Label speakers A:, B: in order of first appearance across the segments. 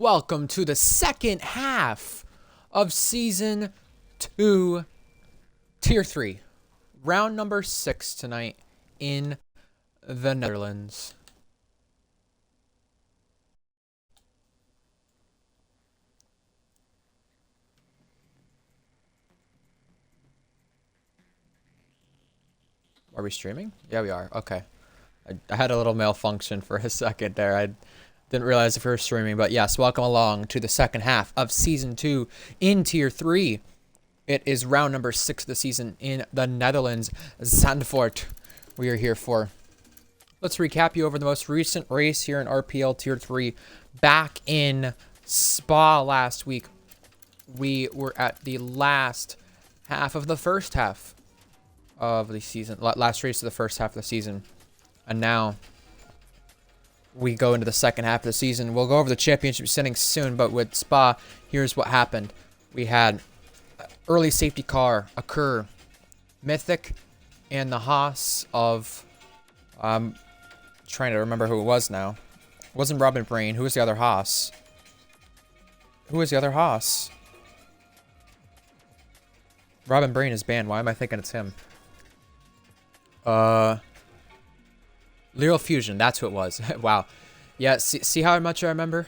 A: Welcome to the second half of Season 2, Tier 3. Round number 6 tonight in the Netherlands. Are we streaming? Yeah, we are. Okay. I had a little malfunction for a second there. I didn't realize if we were streaming, but yes, welcome along to the second half of Season 2 in Tier 3. It is round number 6 of the season in the Netherlands, Zandvoort. We are here for. Let's recap you over the most recent race here in RPL Tier 3. Back in Spa last week, we were at the last half of the first half of the season. Last race of the first half of the season. And now we go into the second half of the season. We'll go over the championship settings soon, but with Spa, here's what happened. We had early safety car occur. Mythic and the Haas of trying to remember who it was now. It wasn't Robin Brain. Who was the other Haas? Who was the other Haas? Robin Brain is banned. Why am I thinking it's him? Lero Fusion, that's who it was. Wow. Yeah, see how much I remember?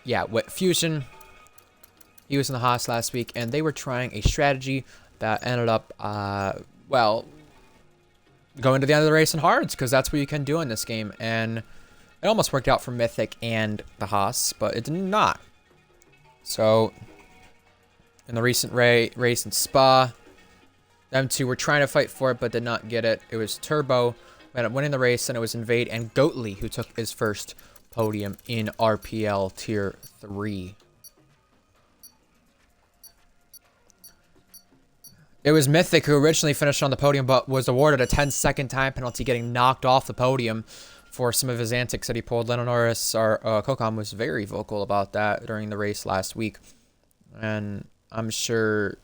A: Yeah, what Fusion, he was in the Haas last week, and they were trying a strategy that ended up, well, going to the end of the race in hards, because that's what you can do in this game, and it almost worked out for Mythic and the Haas, but it did not. So, in the recent race in Spa, them two were trying to fight for it, but did not get it. It was Turbo who ended up winning the race, and it was Invade and Goatly who took his first podium in RPL Tier 3. It was Mythic who originally finished on the podium, but was awarded a 10-second time penalty, getting knocked off the podium for some of his antics that he pulled. Lennon Norris, our Kokam, was very vocal about that during the race last week. And I'm sure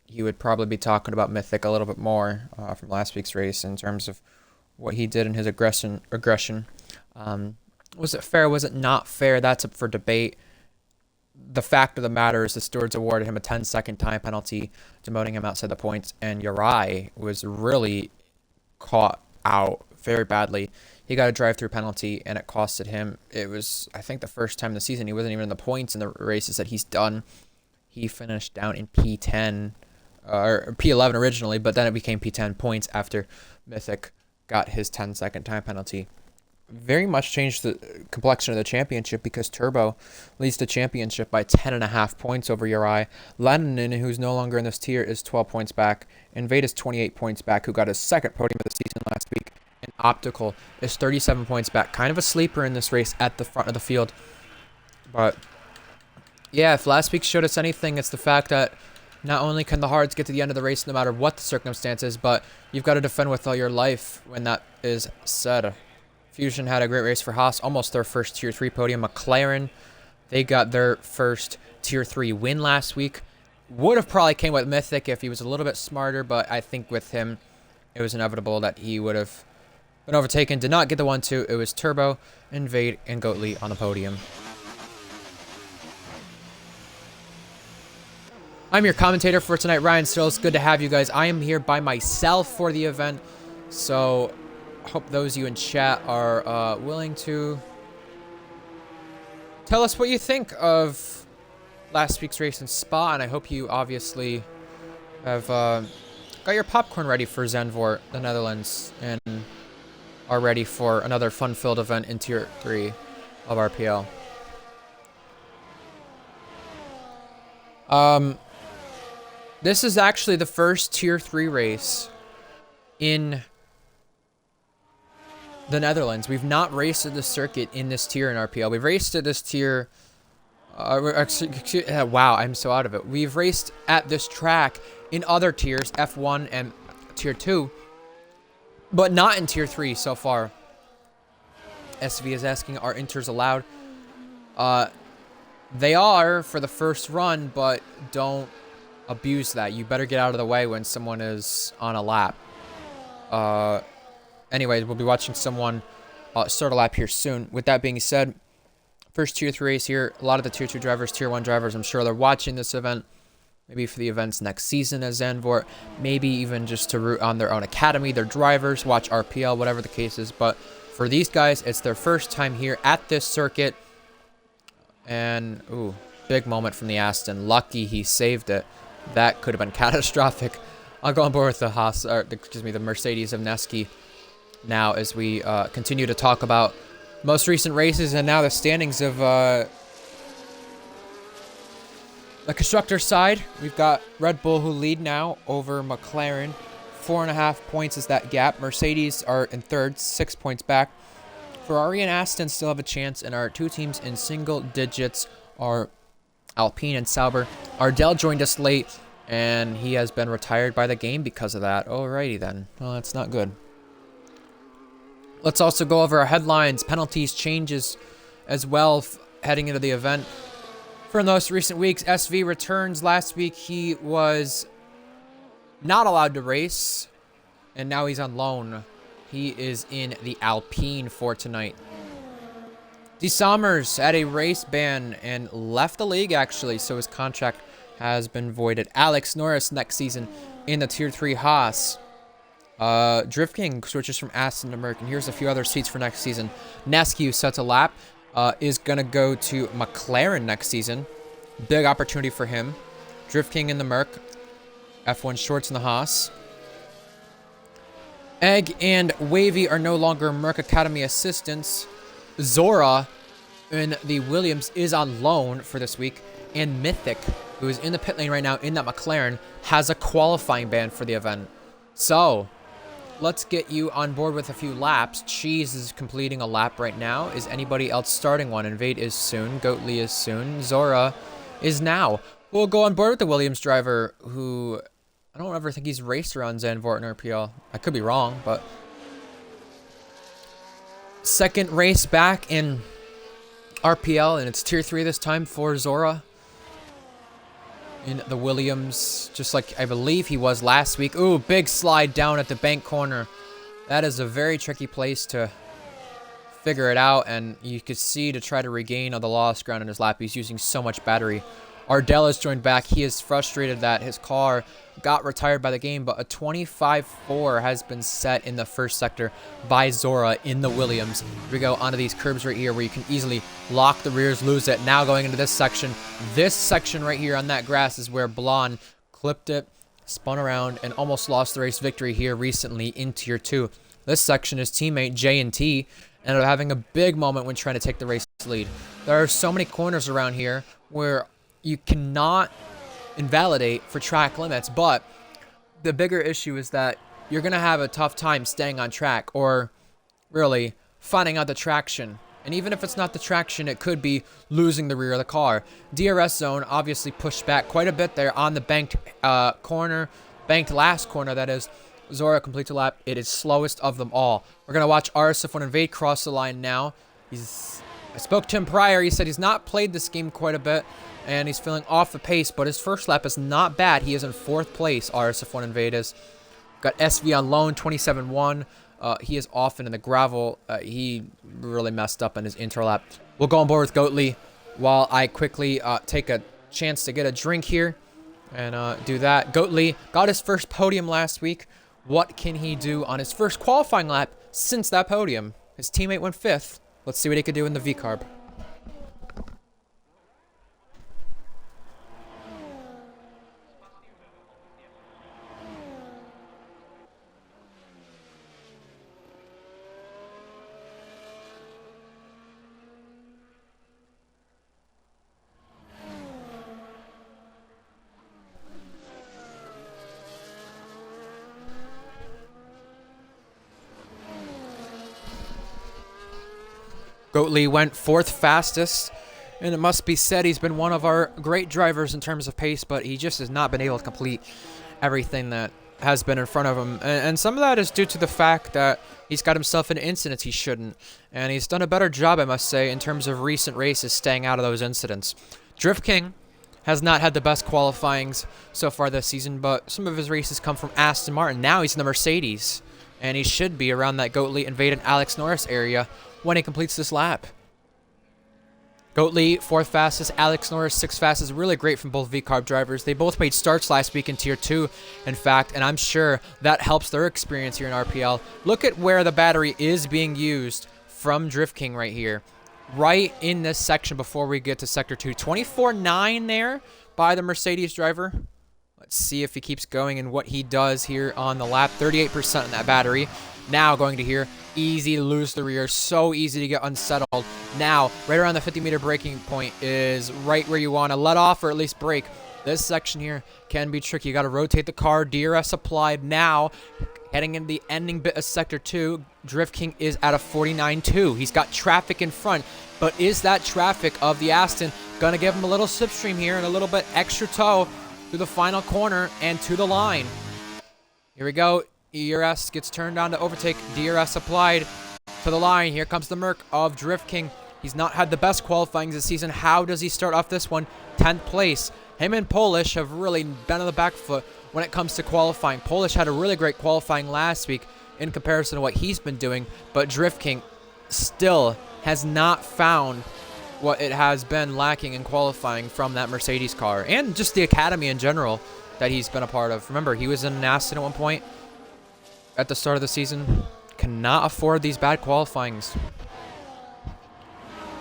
A: he would probably be talking about Mythic a little bit more from last week's race in terms of what he did in his aggression. Was it fair? Was it not fair? That's up for debate. The fact of the matter is the stewards awarded him a 10-second time penalty, demoting him outside the points, and Uri was really caught out very badly. He got a drive-through penalty, and it costed him. It was, I think, the first time in the season he wasn't even in the points in the races that he's done. He finished down in P10, or P11 originally, but then it became P10 points after Mythic got his 10-second time penalty. Very much changed the complexion of the championship because Turbo leads the championship by 10.5 points over Uri. Lennon, who's no longer in this tier, is 12 points back. Invade is 28 points back, who got his second podium of the season last week. And Optical is 37 points back. Kind of a sleeper in this race at the front of the field. But yeah, if last week showed us anything, it's the fact that not only can the hards get to the end of the race no matter what the circumstances, but you've got to defend with all your life when that is said. Fusion had a great race for Haas, almost their first Tier 3 podium. McLaren, they got their first Tier 3 win last week. Would have probably came with Mythic if he was a little bit smarter, but I think with him, it was inevitable that he would have been overtaken. Did not get the 1-2. It was Turbo, Invade, and Goatly on the podium. I'm your commentator for tonight, Ryan Searles. Good to have you guys. I am here by myself for the event, so hope those of you in chat are willing to tell us what you think of last week's race in Spa, and I hope you obviously have got your popcorn ready for Zandvoort, the Netherlands, and are ready for another fun-filled event in Tier 3 of RPL. This is actually the first Tier 3 race in the Netherlands. We've not raced at the circuit in this tier in RPL. We've raced at this tier. Wow, I'm so out of it. We've raced at this track in other tiers, F1 and Tier 2, but not in Tier 3 so far. SV is asking, are inters allowed? They are for the first run, but don't abuse that. You better get out of the way when someone is on a lap. Anyways, we'll be watching someone start a lap here soon. With that being said, First Tier 3 race here. A lot of the Tier 2 drivers, Tier 1 drivers, I'm sure they're watching this event. Maybe for the events next season as Zandvoort. Maybe even just to root on their own academy, their drivers, watch RPL, whatever the case is. But for these guys, it's their first time here at this circuit. And, ooh, big moment from the Aston. Lucky he saved it. That could have been catastrophic. I'll go on board with the the Mercedes of Neski now as we continue to talk about most recent races and now the standings of the constructor side. We've got Red Bull who lead now over McLaren. 4.5 points is that gap. Mercedes are in third, 6 points back. Ferrari and Aston still have a chance, and our two teams in single digits are Alpine and Sauber. Ardell joined us late, and he has been retired by the game because of that. Alrighty then. Well, that's not good. Let's also go over our headlines, penalties, changes as well heading into the event. For the most recent weeks, SV returns. Last week he was not allowed to race, and now he's on loan. He is in the Alpine for tonight. D. Sommers had a race ban and left the league, actually, so his contract has been voided. Alex Norris next season in the Tier 3 Haas. Drift King switches from Aston to Merc, and here's a few other seats for next season. Nescu sets a lap. Is going to go to McLaren next season. Big opportunity for him. Drift King in the Merc. F1 Shorts in the Haas. Egg and Wavy are no longer Merc Academy assistants. Zora in the Williams is on loan for this week. And Mythic, who is in the pit lane right now in that McLaren, has a qualifying ban for the event. So, let's get you on board with a few laps. Cheese is completing a lap right now. Is anybody else starting one? Invade is soon. Goatly is soon. Zora is now. We'll go on board with the Williams driver, who I don't ever think he's raced around Zandvoort and RPL. I could be wrong, but second race back in RPL, and it's Tier 3 this time for Zora in the Williams, just like I believe he was last week. Ooh, big slide down at the bank corner. That is a very tricky place to figure it out, and you could see to try to regain all the lost ground in his lap, he's using so much battery. Ardell has joined back. He is frustrated that his car got retired by the game, but a 25-4 has been set in the first sector by Zora in the Williams. We go onto these curbs right here where you can easily lock the rears, lose it. Now going into this section. This section right here on that grass is where Blon clipped it, spun around, and almost lost the race victory here recently in Tier 2. This section, his teammate J&T ended up having a big moment when trying to take the race lead. There are so many corners around here where you cannot invalidate for track limits, but the bigger issue is that you're going to have a tough time staying on track or really finding out the traction. And even if it's not the traction, it could be losing the rear of the car. DRS zone obviously pushed back quite a bit there on the banked corner, banked last corner, that is. Zora completes a lap. It is slowest of them all. We're going to watch RSF1 Invade cross the line now. I spoke to him prior. He said he's not played this game quite a bit, and he's feeling off the pace, but his first lap is not bad. He is in 4th place, RSF1 Invade is. Got SV on loan, 27-1. He is often in the gravel. He really messed up in his intro lap. We'll go on board with Goatly while I quickly take a chance to get a drink here and do that. Goatly got his first podium last week. What can he do on his first qualifying lap since that podium? His teammate went 5th. Let's see what he could do in the V-Carb. Goatly went 4th fastest, and it must be said he's been one of our great drivers in terms of pace, but he just has not been able to complete everything that has been in front of him. And some of that is due to the fact that he's got himself into incidents he shouldn't, and he's done a better job, I must say, in terms of recent races staying out of those incidents. Drift King has not had the best qualifyings so far this season, but some of his races come from Aston Martin. Now he's in the Mercedes, and he should be around that Goatly, Invade, and Alex Norris area when he completes this lap. Goatley, 4th fastest. Alex Norris, 6th fastest. Really great from both V-Carb drivers. They both made starts last week in Tier 2, in fact, and I'm sure that helps their experience here in RPL. Look at where the battery is being used from Drift King right here. Right in this section before we get to Sector 2. 24.9 there by the Mercedes driver. Let's see if he keeps going and what he does here on the lap. 38% in that battery. Now going to here. Easy to lose the rear. So easy to get unsettled. Now, right around the 50-meter braking point is right where you want to let off or at least brake. This section here can be tricky. You got to rotate the car. DRS applied. Now, heading into the ending bit of Sector 2, Drift King is at a 49.2. He's got traffic in front, but is that traffic of the Aston going to give him a little slipstream here and a little bit extra toe through the final corner and to the line? Here we go. ERS gets turned on to overtake. DRS applied to the line. Here comes the Merc of Drift King. He's not had the best qualifying this season. How does he start off this one? 10th place. Him and Polish have really been on the back foot when it comes to qualifying. Polish had a really great qualifying last week in comparison to what he's been doing, but Drift King still has not found what it has been lacking in qualifying from that Mercedes car and just the academy in general that he's been a part of. Remember, he was in an Aston at one point at the start of the season. Cannot afford these bad qualifyings.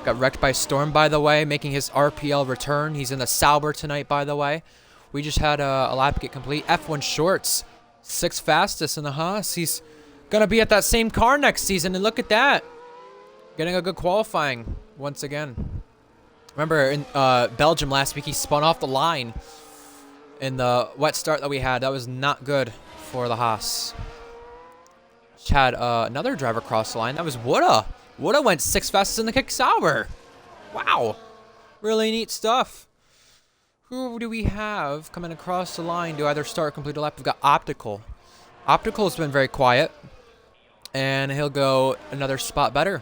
A: Got wrecked by Storm, by the way, making his RPL return. He's in the Sauber tonight, by the way. We just had a lap get complete. F1 Shorts, 6th fastest in the Haas. He's going to be at that same car next season, and look at that. Getting a good qualifying once again. Remember, in Belgium last week, he spun off the line in the wet start that we had. That was not good for the Haas. Just had another driver cross the line. That was Woda. Woda went 6th fastest in the Kick Sauber. Wow. Really neat stuff. Who do we have coming across the line to either start or complete a lap? We've got Optical. Optical's been very quiet. And he'll go another spot better.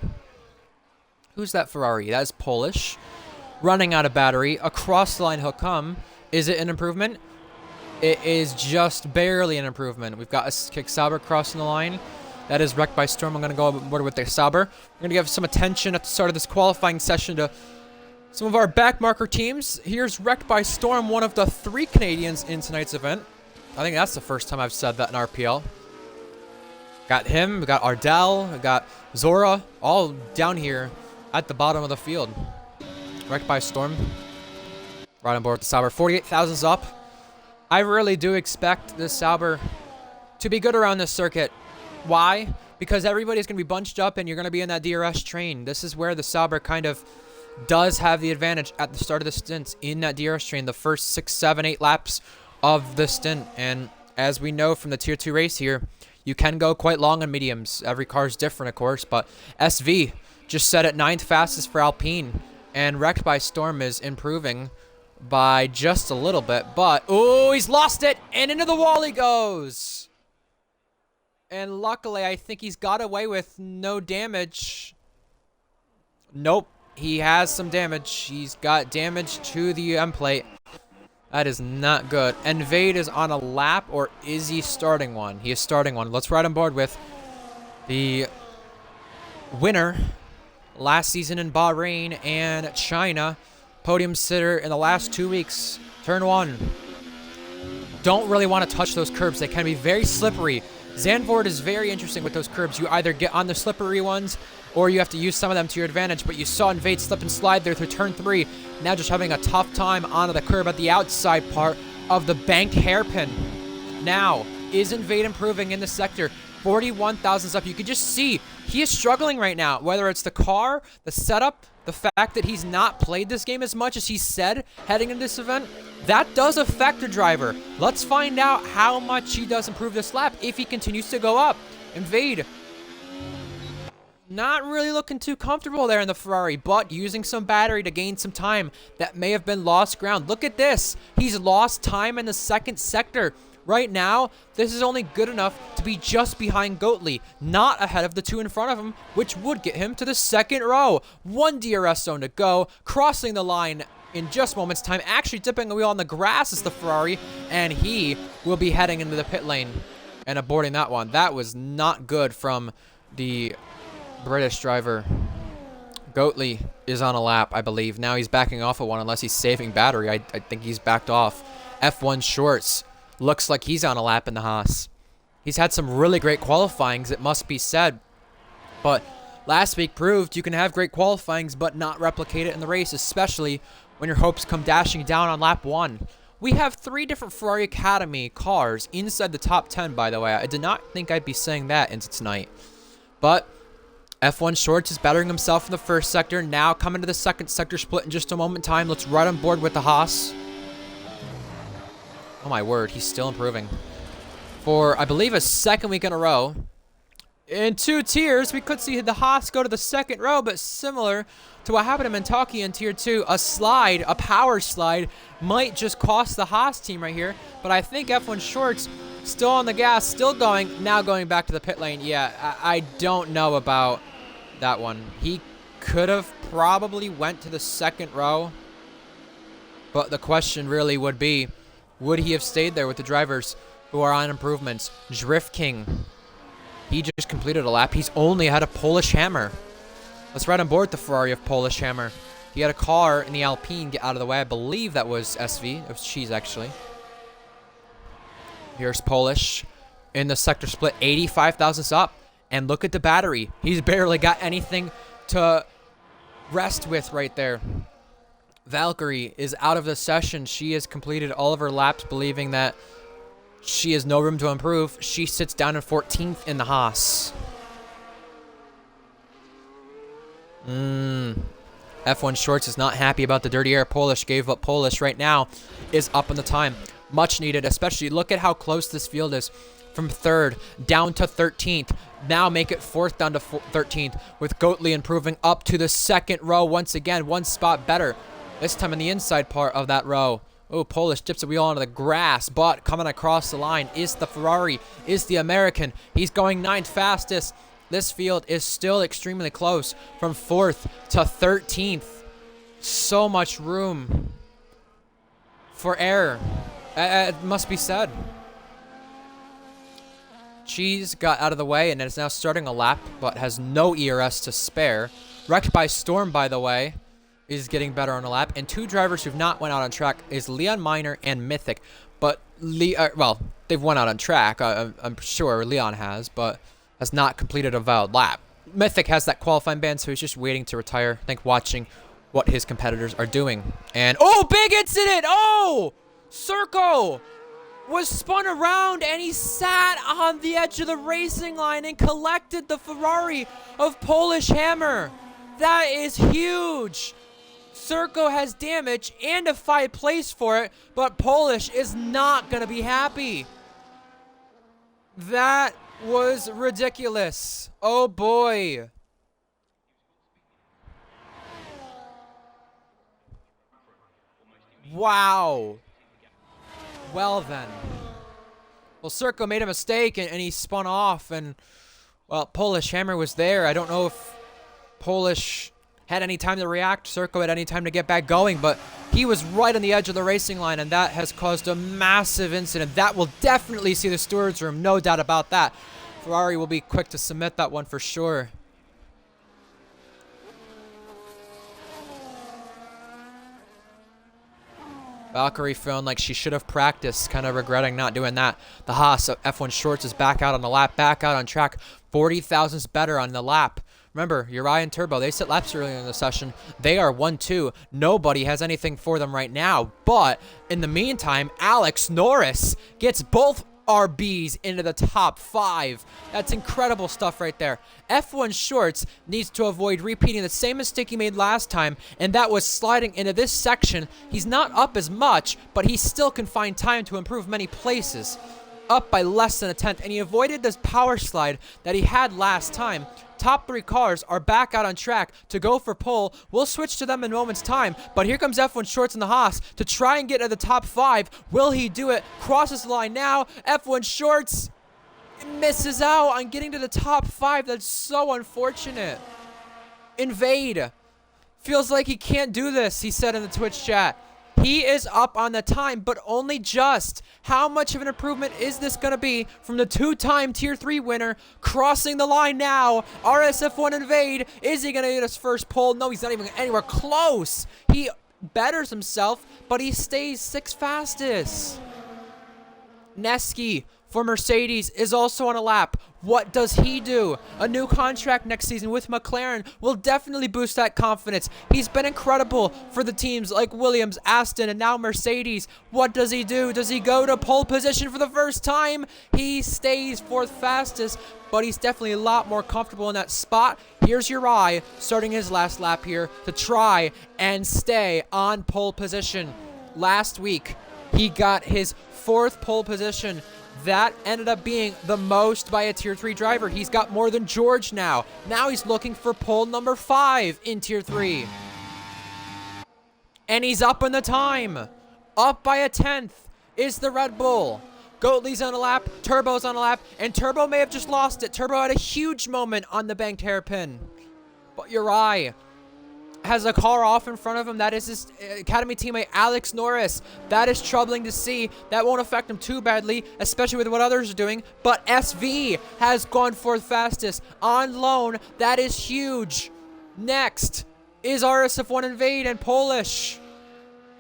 A: Who's that Ferrari? That is Polish. Running out of battery. Across the line he'll come. Is it an improvement? It is just barely an improvement. We've got a Kick Sauber crossing the line. That is wrecked by Storm. I'm going to go aboard with the Sauber. We're going to give some attention at the start of this qualifying session to some of our backmarker teams. Here's wrecked by Storm, one of the 3 Canadians in tonight's event. I think that's the first time I've said that in RPL. Got him, we got Ardell, we got Zora, all down here at the bottom of the field. Wrecked by Storm. Right on board with the Sauber. 48,000's up. I really do expect this Sauber to be good around this circuit. Why? Because everybody's going to be bunched up and you're going to be in that DRS train. This is where the Sauber kind of does have the advantage at the start of the stints in that DRS train, the first 6, 7, 8 laps of the stint. And as we know from the Tier 2 race here, you can go quite long on mediums. Every car is different, of course, but SV just set at 9th fastest for Alpine, and wrecked by Storm is improving by just a little bit, but oh, he's lost it, and into the wall he goes. And luckily, I think he's got away with no damage. Nope, he has some damage. He's got damage to the M plate. That is not good. Invade is on a lap, or is he starting one? He is starting one. Let's ride on board with the winner last season in Bahrain and China. Podium sitter in the last 2 weeks. Turn 1. Don't really want to touch those curbs. They can be very slippery. Zandvoort is very interesting with those curbs. You either get on the slippery ones or you have to use some of them to your advantage. But you saw Invade slip and slide there through turn 3. Now just having a tough time onto the curb at the outside part of the banked hairpin. Now, is Invade improving in the sector? 41,000's up. You can just see he is struggling right now. Whether it's the car, the setup, the fact that he's not played this game as much as he said heading into this event, that does affect the driver. Let's find out how much he does improve this lap if he continues to go up. Invade, not really looking too comfortable there in the Ferrari, but using some battery to gain some time that may have been lost ground. Look at this. He's lost time in the second sector. Right now, this is only good enough to be just behind Goatley, not ahead of the 2 in front of him, which would get him to the second row. 1 DRS zone to go, crossing the line in just moments time, actually dipping a wheel on the grass is the Ferrari, and he will be heading into the pit lane and aborting that one. That was not good from the British driver. Goatley is on a lap, I believe. Now he's backing off of one unless he's saving battery. I think he's backed off. F1 Shorts looks like he's on a lap in the Haas. He's had some really great qualifyings, it must be said. But last week proved you can have great qualifyings but not replicate it in the race, especially when your hopes come dashing down on lap 1. We have 3 different Ferrari Academy cars inside the top 10, by the way. I did not think I'd be saying that into tonight. But F1 Shorts is bettering himself in the first sector. Now coming to the second sector split in just a moment in time. Let's right on board with the Haas. Oh my word, he's still improving. For, I believe, a second week in a row. In 2 tiers, we could see the Haas go to the second row, but similar to what happened to Mentaki in tier 2, a slide, a power slide, might just cost the Haas team right here. But I think F1 Shorts still on the gas, still going, now going back to the pit lane. Yeah, I don't know about that one. He could have probably went to the second row, but the question really would be, would he have stayed there with the drivers who are on improvements? Drift King, he just completed a lap. He's only had a Polish Hammer. Let's ride on board the Ferrari of Polish Hammer. He had a car in the Alpine get out of the way. I believe that was SV. It was Cheese, actually. Here's Polish in the sector split, 85 thousandths up. And look at the battery. He's barely got anything to rest with right there. Valkyrie is out of the session. She has completed all of her laps, believing that she has no room to improve. She sits down in 14th in the Haas. F1 Shorts is not happy about the dirty air Polish gave up. Polish right now is up in the time. Much needed, especially look at how close this field is. From 3rd down to 13th. Now make it 4th down to 13th, with Goatley improving up to the second row once again. 1 spot better. This time in the inside part of that row. Oh, Polish dips a wheel onto the grass, but coming across the line is the Ferrari, is the American. He's going 9th fastest. This field is still extremely close from 4th to 13th. So much room for error. It must be said. Cheese got out of the way and is now starting a lap, but has no ERS to spare. Wrecked by Storm, by the way, is getting better on a lap. And 2 drivers who've not went out on track is Leon Miner and Mythic. But, well, they've went out on track. I'm sure Leon has, but has not completed a valid lap. Mythic has that qualifying ban, so he's just waiting to retire. I think watching what his competitors are doing. And, oh, big incident! Oh! Serco was spun around and he sat on the edge of the racing line and collected the Ferrari of Polish Hammer. That is huge. Serco has damage and a 5th place for it, but Polish is not going to be happy. That was ridiculous. Oh boy. Wow. Well then. Well, Serco made a mistake and he spun off, and, well, Polish Hammer was there. I don't know if Polish had any time to react. Serco had any time to get back going, but he was right on the edge of the racing line, and that has caused a massive incident. That will definitely see the stewards room, no doubt about that. Ferrari will be quick to submit that one for sure. Valkyrie feeling like she should have practiced, kind of regretting not doing that. The Haas of F1 Shorts is back out on the lap, back out on track. 40 thousandths better on the lap. Remember, Uriah and Turbo, they set laps earlier in the session. They are 1-2. Nobody has anything for them right now. But in the meantime, Alex Norris gets both RBs into the top 5. That's incredible stuff right there. F1 Shorts needs to avoid repeating the same mistake he made last time, and that was sliding into this section. He's not up as much, but he still can find time to improve many places. Up by less than a tenth, and he avoided this power slide that he had last time. Top 3 cars are back out on track to go for pole. We'll switch to them in a moment's time, but here comes F1 Shorts in the Haas to try and get to the top 5. Will he do it? Crosses the line now. F1 Shorts misses out on getting to the top 5. That's so unfortunate. Invade. Feels like he can't do this, he said in the Twitch chat. He is up on the time, but only just. How much of an improvement is this going to be from the two-time Tier 3 winner crossing the line now? RSF1 Invade. Is he going to get his first pole? No, he's not even anywhere close. He betters himself, but he stays 6th fastest. Neski for Mercedes is also on a lap. What does he do? A new contract next season with McLaren will definitely boost that confidence. He's been incredible for the teams like Williams, Aston, and now Mercedes. What does he do? Does he go to pole position for the first time? He stays 4th fastest, but he's definitely a lot more comfortable in that spot. Here's Uri starting his last lap here to try and stay on pole position. Last week, he got his 4th pole position. That ended up being the most by a Tier 3 driver. He's got more than George now. Now he's looking for pole number 5 in Tier 3. And he's up in the time. Up by a 10th is the Red Bull. Goatley's on a lap, Turbo's on a lap, and Turbo may have just lost it. Turbo had a huge moment on the banked hairpin. But Uri has a car off in front of him. That is his academy teammate, Alex Norris. That is troubling to see. That won't affect him too badly, especially with what others are doing. But SV has gone 4th fastest on loan. That is huge. Next is RSF1 Invade and Polish.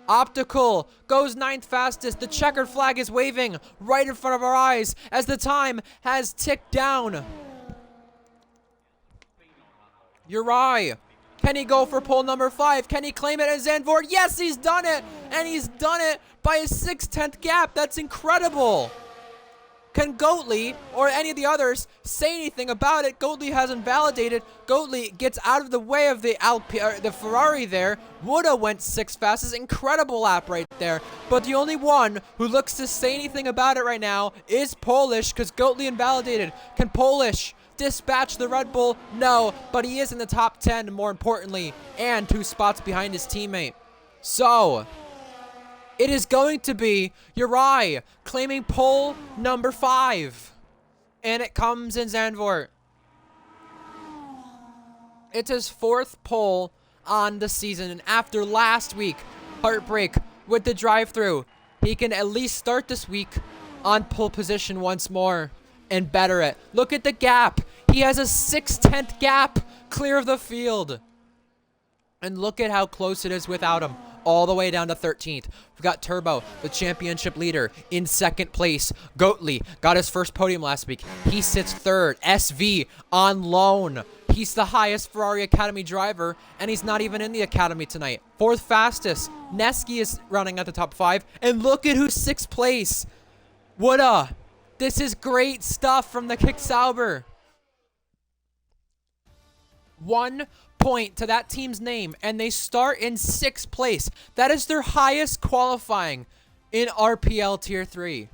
A: Optical goes 9th fastest. The checkered flag is waving right in front of our eyes as the time has ticked down. Uri, can he go for pole number 5? Can he claim it as Zandvoort? Yes, he's done it! And he's done it by a 6/10 gap. That's incredible. Can Goatley or any of the others say anything about it? Goatley hasn't validated. Goatley gets out of the way of the Ferrari there. Woulda went 6th fastest. Incredible lap right there. But the only one who looks to say anything about it right now is Polish, because Goatley invalidated. Can Polish dispatch the Red Bull? No, but he is in the top 10, more importantly, and 2 spots behind his teammate. So it is going to be Uri claiming pole number 5. And it comes in Zandvoort. It's his 4th pole on the season. And after last week, heartbreak with the drive-through, he can at least start this week on pole position once more and better it. Look at the gap. He has a 6/10 gap clear of the field. And look at how close it is without him. All the way down to 13th. We've got Turbo, the championship leader, in 2nd place. Goatley got his first podium last week. He sits 3rd. SV on loan. He's the highest Ferrari Academy driver, and he's not even in the Academy tonight. 4th fastest. Neski is running at the top 5. And look at who's 6th place. Woulda. This is great stuff from the Kick Sauber. 1 point to that team's name, and they start in 6th place. That is their highest qualifying in RPL Tier 3.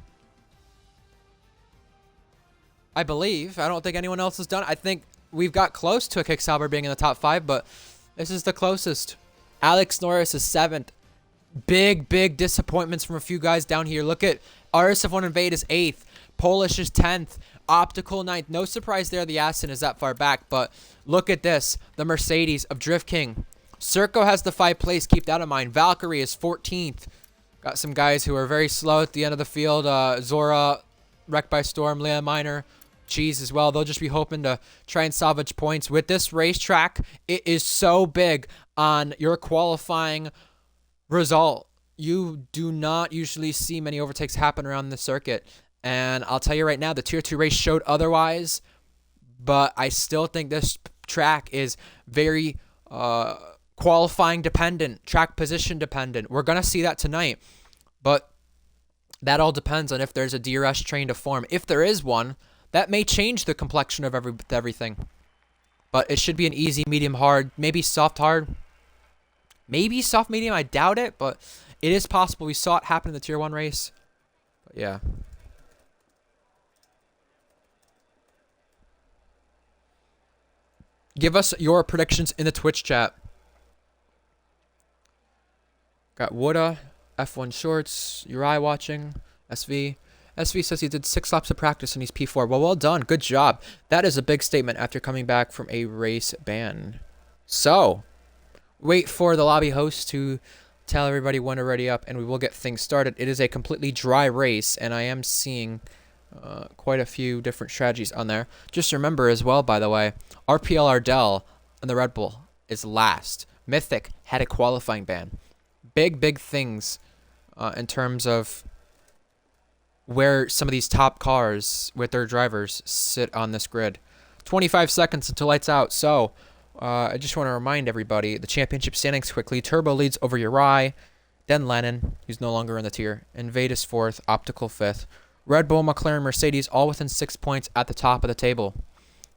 A: I believe. I don't think anyone else has done it. I think we've got close to a Kick Sauber being in the top 5, but this is the closest. Alex Norris is 7th. Big disappointments from a few guys down here. Look at RSF1 Invade is 8th. Polish is 10th. Optical 9th. No surprise there the Aston is that far back, but look at this. The Mercedes of Drift King. Serco has the 5th place. Keep that in mind. Valkyrie is 14th. Got some guys who are very slow at the end of the field. Zora, Wrecked by Storm, Leah Minor, Cheese as well. They'll just be hoping to try and salvage points. With this racetrack, it is so big on your qualifying result. You do not usually see many overtakes happen around the circuit. And I'll tell you right now, the Tier 2 race showed otherwise. But I still think this track is very qualifying dependent, track position dependent. We're going to see that tonight. But that all depends on if there's a DRS train to form. If there is one, that may change the complexion of everything. But it should be an easy, medium, hard, maybe soft, hard. Maybe soft, medium, I doubt it. But it is possible. We saw it happen in the Tier 1 race. But yeah. Give us your predictions in the Twitch chat. Got Woulda, F1 Shorts, Uri watching, SV. SV says he did 6 laps of practice and he's P4. Well done. Good job. That is a big statement after coming back from a race ban. So, wait for the lobby host to tell everybody when to ready up, and we will get things started. It is a completely dry race, and I am seeing quite a few different strategies on there. Just remember as well, by the way, RPL Ardell and the Red Bull is last. Mythic had a qualifying ban. Big things in terms of where some of these top cars with their drivers sit on this grid. 25 seconds until lights out. So I just want to remind everybody the championship standings quickly. Turbo leads over Uri, then Lennon, who's no longer in the tier, Invadus fourth, Optical fifth. Red Bull, McLaren, Mercedes, all within 6 points at the top of the table.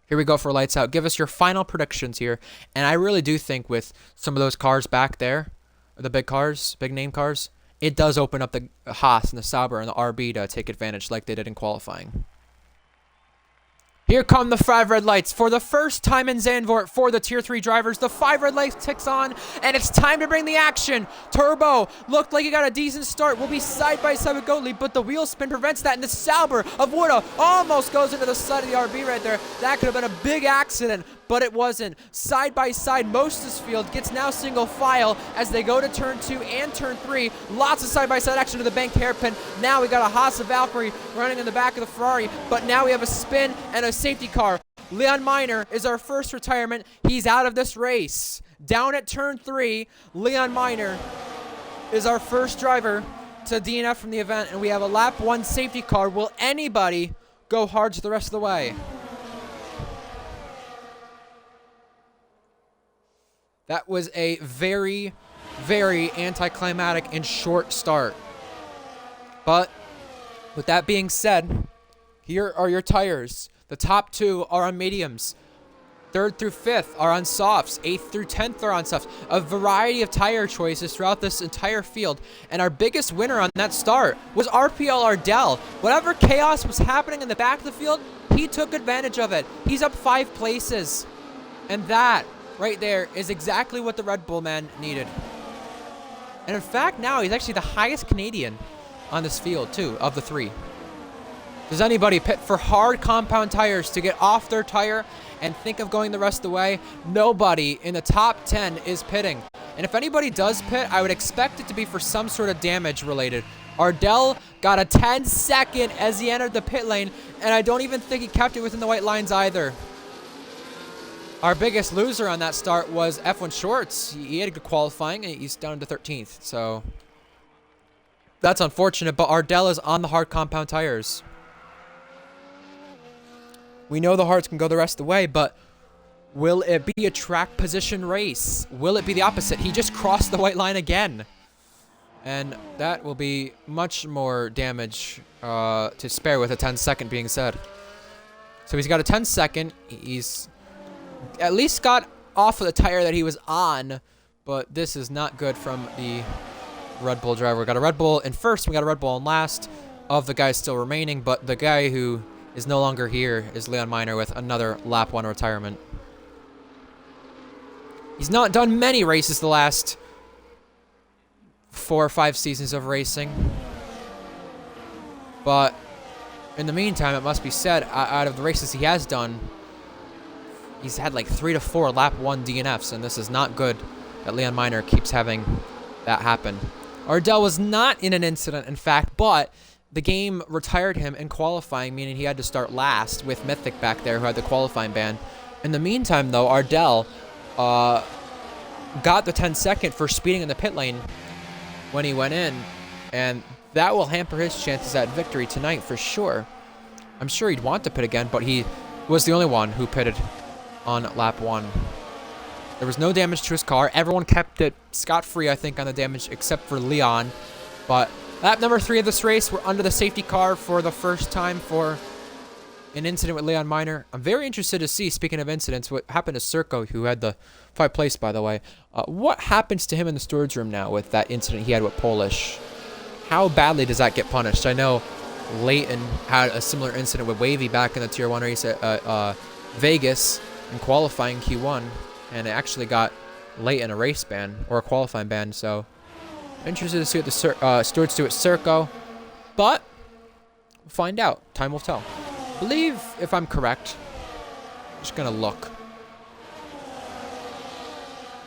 A: Here we go for lights out. Give us your final predictions here. And I really do think with some of those cars back there, the big cars, big name cars, it does open up the Haas and the Sauber and the RB to take advantage like they did in qualifying. Here come the 5 red lights. For the first time in Zandvoort for the Tier 3 drivers, the 5 red lights ticks on, and it's time to bring the action. Turbo looked like he got a decent start. We'll be side by side with Gottlieb, but the wheel spin prevents that, and the Sauber of Woda almost goes into the side of the RB right there. That could have been a big accident, but it wasn't. Side by side, Mostisfield gets now single file as they go to turn 2 and turn 3. Lots of side by side action to the bank hairpin. Now we got a Haas of Valkyrie running in the back of the Ferrari, but now we have a spin and a safety car. Leon Miner is our first retirement. He's out of this race. Down at turn 3, Leon Miner is our first driver to DNF from the event, and we have a lap 1 safety car. Will anybody go hard the rest of the way? That was a very anticlimactic and short start. But with that being said, here are your tires. The top 2 are on mediums. 3rd through 5th are on softs. 8th through 10th are on softs. A variety of tire choices throughout this entire field. And our biggest winner on that start was RPL Ardell. Whatever chaos was happening in the back of the field, he took advantage of it. He's up 5 places. And that right there is exactly what the Red Bull man needed. And in fact, now he's actually the highest Canadian on this field, too, of the 3. Does anybody pit for hard compound tires to get off their tire and think of going the rest of the way? Nobody in the top 10 is pitting. And if anybody does pit, I would expect it to be for some sort of damage related. Ardell got a 10-second as he entered the pit lane, and I don't even think he kept it within the white lines either. Our biggest loser on that start was F1 Shorts. He had a good qualifying, and he's down to 13th. So that's unfortunate, but Ardell is on the hard compound tires. We know the hards can go the rest of the way, but will it be a track position race? Will it be the opposite? He just crossed the white line again. And that will be much more damage to spare with a 10-second being said. So he's got a 10-second. He's at least got off of the tire that he was on, but this is not good from the Red Bull driver. We got a Red Bull in first, we got a Red Bull in last of the guys still remaining, but the guy who is no longer here is Leon Miner with another lap 1 retirement. He's not done many races the last 4 or 5 seasons of racing, but in the meantime, it must be said, out of the races he has done, he's had like 3 to 4 lap 1 DNFs, and this is not good that Leon Miner keeps having that happen. Ardell was not in an incident, in fact, but the game retired him in qualifying, meaning he had to start last with Mythic back there who had the qualifying ban. In the meantime, though, Ardell got the 10-second for speeding in the pit lane when he went in, and that will hamper his chances at victory tonight for sure. I'm sure he'd want to pit again, but he was the only one who pitted on lap 1. There was no damage to his car. Everyone kept it scot-free, I think, on the damage except for Leon. But lap number 3 of this race, we're under the safety car for the first time for an incident with Leon Miner. I'm very interested to see, speaking of incidents, what happened to Serco, who had the 5th place, by the way. What happens to him in the storage room now with that incident he had with Polish? How badly does that get punished? I know Leighton had a similar incident with Wavy back in the Tier 1 race at Vegas in qualifying Q1, and it actually got Leighton a race ban, or a qualifying ban, so interested to see what the stewards do at Serco, but we'll find out. Time will tell. I believe, if I'm correct, I'm just going to look.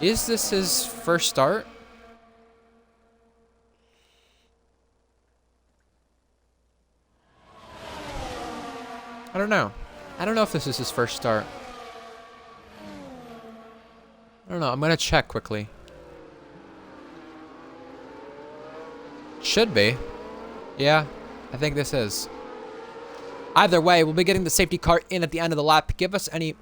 A: Is this his first start? I don't know. I don't know if this is his first start. I don't know. I'm going to check quickly. Should be. Yeah, I think this is. Either way, we'll be getting the safety car in at the end of the lap. Give us any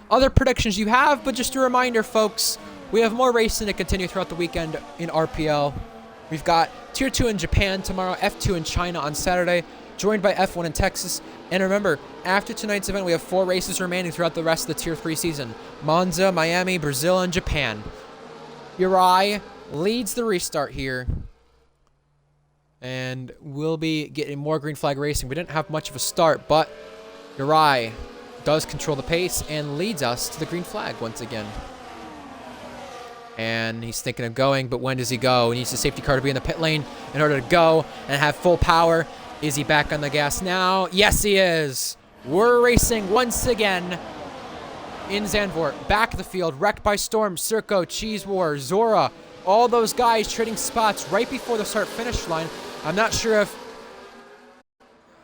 A: other predictions you have, but just a reminder, folks, we have more racing to continue throughout the weekend in RPL. We've got Tier 2 in Japan tomorrow, F2 in China on Saturday, joined by F1 in Texas. And remember, after tonight's event, we have 4 races remaining throughout the rest of the Tier 3 season. Monza, Miami, Brazil, and Japan. Uri leads the restart here. And we'll be getting more green flag racing. We didn't have much of a start, but Uri does control the pace and leads us to the green flag once again. And he's thinking of going, but when does he go? He needs the safety car to be in the pit lane in order to go and have full power. Is he back on the gas now? Yes, he is. We're racing once again in Zandvoort. Back of the field, wrecked by Storm, Circo, Cheese War, Zora. All those guys trading spots right before the start-finish line. I'm not sure if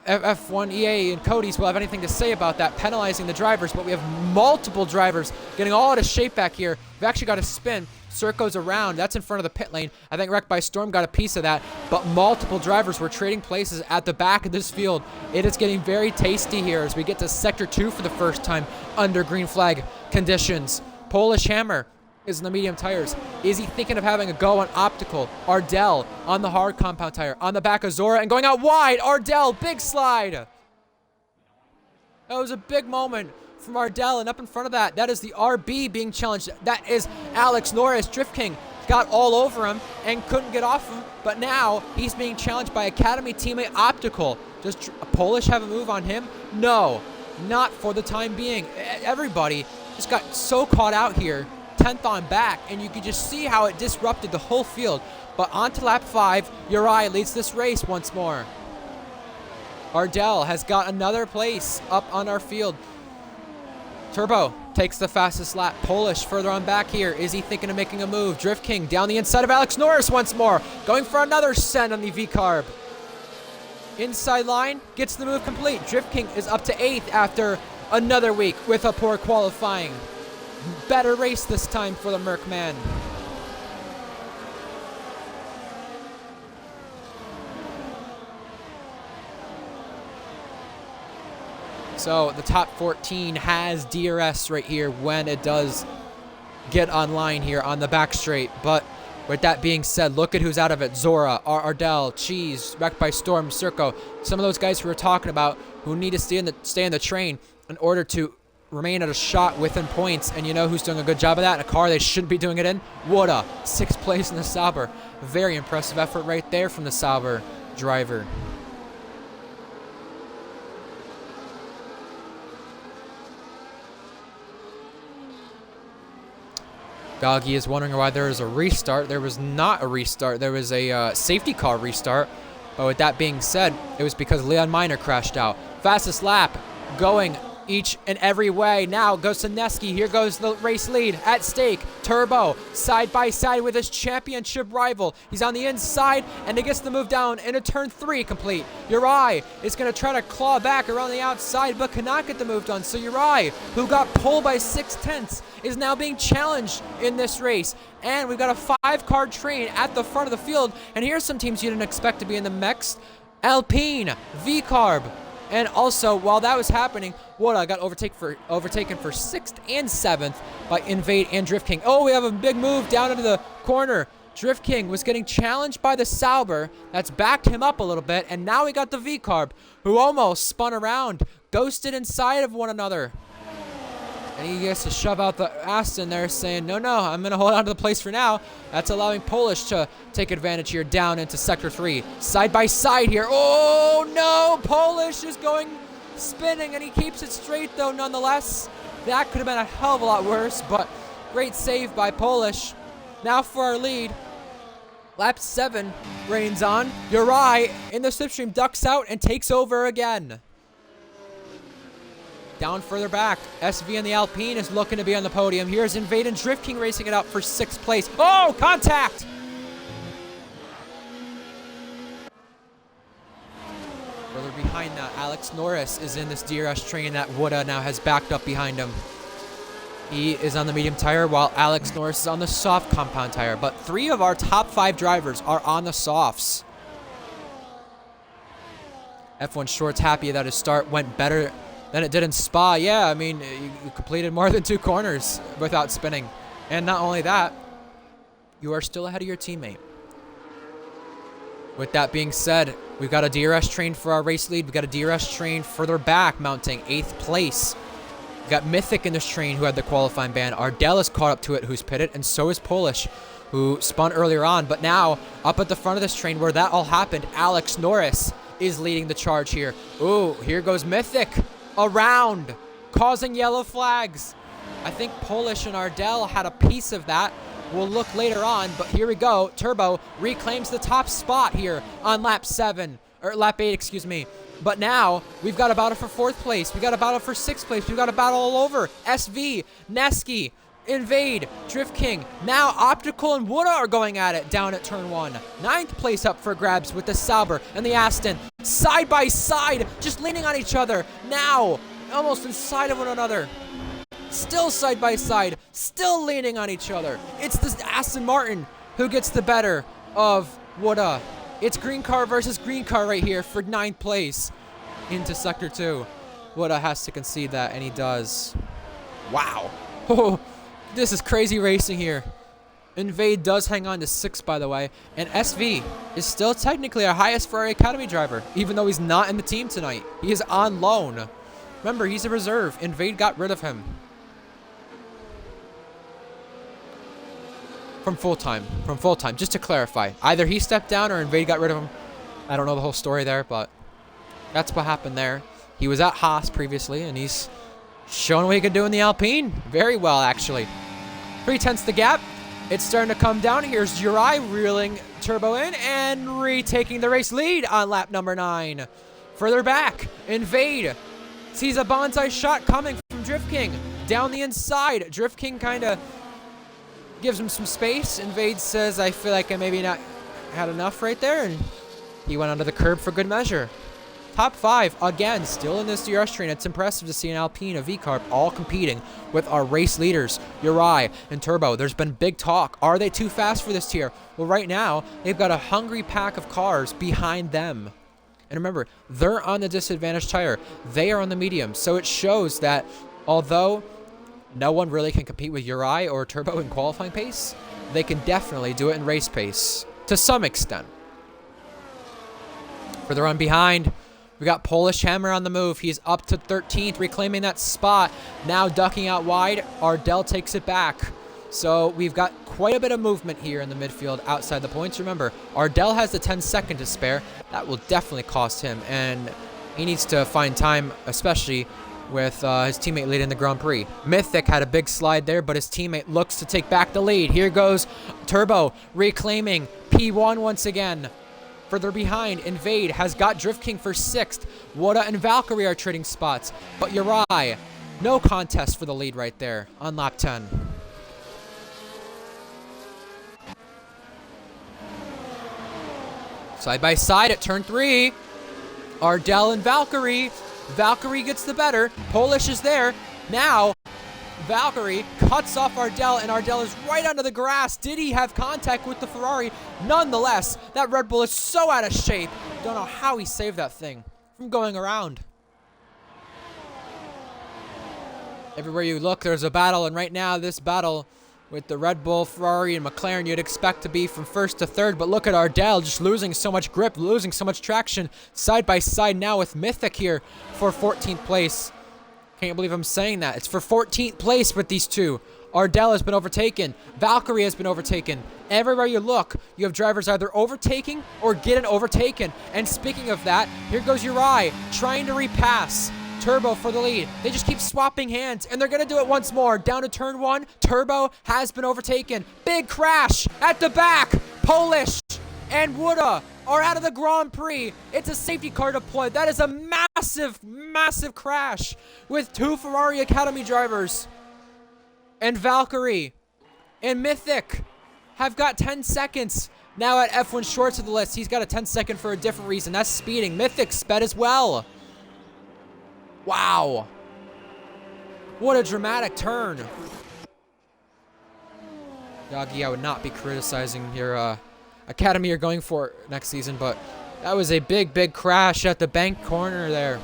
A: F1, EA, and Cody's will have anything to say about that, penalizing the drivers, but we have multiple drivers getting all out of shape back here. We've actually got a spin. Circo's around. That's in front of the pit lane. I think Wrecked by Storm got a piece of that, but multiple drivers were trading places at the back of this field. It is getting very tasty here as we get to Sector 2 for the first time under green flag conditions. Polish Hammer is in the medium tires. Is he thinking of having a go on optical? Ardell on the hard compound tire. On the back of Zora and going out wide. Ardell, big slide. That was a big moment from Ardell, and up in front of that, that is the RB being challenged. That is Alex Norris. Drift King got all over him and couldn't get off him, but now he's being challenged by Academy teammate Optical. Does Polish have a move on him? No, not for the time being. Everybody just got so caught out here, 10th on back, and you could just see how it disrupted the whole field. But on to lap 5, Uri leads this race once more. Ardell has got another place up on our field. Turbo takes the fastest lap. Polish further on back here. Is he thinking of making a move? Drift King down the inside of Alex Norris once more. Going for another send on the V-carb. Inside line, gets the move complete. Drift King is up to 8th after another week with a poor qualifying. Better race this time for the Mercman. So the top 14 has DRS right here when it does get online here on the back straight. But with that being said, look at who's out of it. Zora, Ardell, Cheese, Wrecked by Storm, Circo. Some of those guys who we're talking about who need to stay in the train in order to remain at a shot within points. And you know who's doing a good job of that in a car they shouldn't be doing it in? Woda, 6th place in the Sauber. Very impressive effort right there from the Sauber driver. Doggy is wondering why there is a restart. There was not a restart. There was a safety car restart. But with that being said, it was because Leon Miner crashed out. Fastest lap going each and every way. Now goes to Neski. Here goes the race lead at stake. Turbo side by side with his championship rival. He's on the inside and he gets the move down into turn 3 complete. Uri is going to try to claw back around the outside but cannot get the move done. So Uri, who got pulled by 6/10, is now being challenged in this race. And we've got a 5-car train at the front of the field. And here's some teams you didn't expect to be in the mix. Alpine, V-Carb. And also, while that was happening, Woda got overtaken for 6th and 7th by Invade and Drift King. Oh, we have a big move down into the corner. Drift King was getting challenged by the Sauber. That's backed him up a little bit. And now we got the V-Carb, who almost spun around, ghosted inside of one another. And he gets to shove out the Aston there saying, no, I'm going to hold on to the place for now. That's allowing Polish to take advantage here down into Sector 3. Side by side here. Oh, no. Polish is going spinning, and he keeps it straight, though, nonetheless. That could have been a hell of a lot worse, but great save by Polish. Now for our lead. Lap 7 reigns on. Uri in the slipstream ducks out and takes over again. Down further back, SV and the Alpine is looking to be on the podium. Here's Invade and Drift King racing it up for 6th place. Oh, contact! Further behind that, Alex Norris is in this DRS train that Woda now has backed up behind him. He is on the medium tire while Alex Norris is on the soft compound tire. But 3 of our top 5 drivers are on the softs. F1 Shorts happy that his start went better than it did in Spa. Yeah, I mean, you completed more than 2 corners without spinning. And not only that, you are still ahead of your teammate. With that being said, we've got a DRS train for our race lead. We've got a DRS train further back mounting 8th place. We've got Mythic in this train who had the qualifying ban. Ardell is caught up to it, who's pitted, and so is Polish, who spun earlier on. But now, up at the front of this train where that all happened, Alex Norris is leading the charge here. Ooh, here goes Mythic around, causing yellow flags. I think Polish and Ardell had a piece of that. We'll look later on, but here we go. Turbo reclaims the top spot here on lap 8, excuse me. But now we've got a battle for 4th place. We got a battle for 6th place. We've got a battle all over. SV, Neski, Invade, Drift King. Now Optical and Woda are going at it down at turn 1. 9th place up for grabs with the Sauber and the Aston. Side by side, just leaning on each other. Now, almost inside of one another. Still side by side, still leaning on each other. It's the Aston Martin who gets the better of Woda. It's green car versus green car right here for 9th place into Sector 2. Woda has to concede that, and he does. Wow. Oh, this is crazy racing here. Invade does hang on to 6th, by the way, and SV is still technically our highest Ferrari Academy driver, even though he's not in the team tonight. He is on loan. Remember, he's a reserve. Invade got rid of him. From full-time, just to clarify. Either he stepped down or Invade got rid of him. I don't know the whole story there, but that's what happened there. He was at Haas previously, and he's shown what he could do in the Alpine. Very well, actually. 3/10 the gap. It's starting to come down. Here's Uri reeling Turbo in and retaking the race lead on lap number 9. Further back, Invade sees a bonsai shot coming from Drift King. Down the inside, Drift King kind of gives him some space. Invade says, I feel like I maybe not had enough right there, and he went under the curb for good measure. Top 5, again, still in this DRS train. It's impressive to see an Alpine, a V-Carb, all competing with our race leaders, Uri and Turbo. There's been big talk. Are they too fast for this tier? Well, right now, they've got a hungry pack of cars behind them. And remember, they're on the disadvantaged tire. They are on the medium. So it shows that although no one really can compete with Uri or Turbo in qualifying pace, they can definitely do it in race pace to some extent. Further on behind, we got Polish Hammer on the move. He's up to 13th, reclaiming that spot. Now ducking out wide, Ardell takes it back. So we've got quite a bit of movement here in the midfield outside the points. Remember, Ardell has the 10-second to spare. That will definitely cost him, and he needs to find time, especially with his teammate leading the Grand Prix. Mythic had a big slide there, but his teammate looks to take back the lead. Here goes Turbo reclaiming P1 once again. Further behind, Invade has got Drift King for 6th. Woda and Valkyrie are trading spots, but Uri, no contest for the lead right there on lap 10. Side by side at turn 3, Ardell and Valkyrie. Valkyrie gets the better. Polish is there. Now, Valkyrie cuts off Ardell, and Ardell is right under the grass. Did he have contact with the Ferrari? Nonetheless, that Red Bull is so out of shape. Don't know how he saved that thing from going around. Everywhere you look, there's a battle, and right now, this battle with the Red Bull, Ferrari, and McLaren, you'd expect to be from 1st to 3rd, but look at Ardell just losing so much grip, losing so much traction, side by side now with Mythic here for 14th place. Can't believe I'm saying that. It's for 14th place with these two. Ardell has been overtaken. Valkyrie has been overtaken. Everywhere you look, you have drivers either overtaking or getting overtaken. And speaking of that, here goes Uri trying to repass Turbo for the lead. They just keep swapping hands, and they're going to do it once more. Down to turn 1, Turbo has been overtaken. Big crash at the back. Polish and Woda are out of the Grand Prix. It's a safety car deployed. That is a massive, massive crash with 2 Ferrari Academy drivers. And Valkyrie and Mythic have got 10 seconds Now at F1 Shorts of the list, he's got a 10-second for a different reason. That's speeding. Mythic sped as well. Wow. What a dramatic turn. Yagi, I would not be criticizing your academy you're going for next season, but that was a big, big crash at the bank corner there.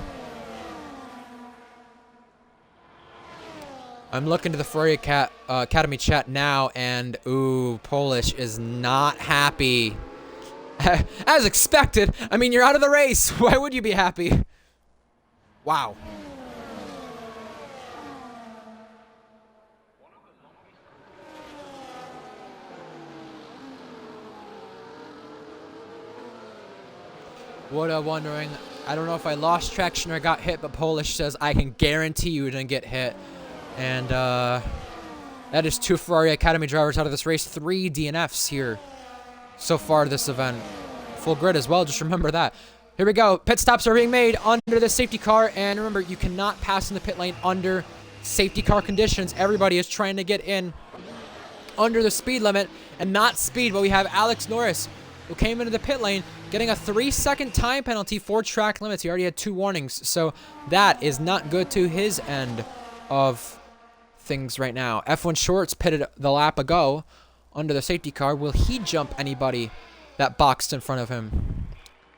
A: I'm looking to the Ferrari Academy chat now, and ooh, Polish is not happy. As expected. I mean, you're out of the race. Why would you be happy? Wow. What a wondering. I don't know if I lost traction or got hit, but Polish says I can guarantee you didn't get hit. And that is 2 Ferrari Academy drivers out of this race. 3 DNFs here so far this event. Full grid as well, just remember that. Here we go. Pit stops are being made under the safety car. And remember, you cannot pass in the pit lane under safety car conditions. Everybody is trying to get in under the speed limit and not speed. But we have Alex Norris, who came into the pit lane, getting a 3-second time penalty for track limits. He already had 2 warnings. So that is not good to his end of things right now. F1 Shorts pitted the lap ago under the safety car. Will he jump anybody that boxed in front of him?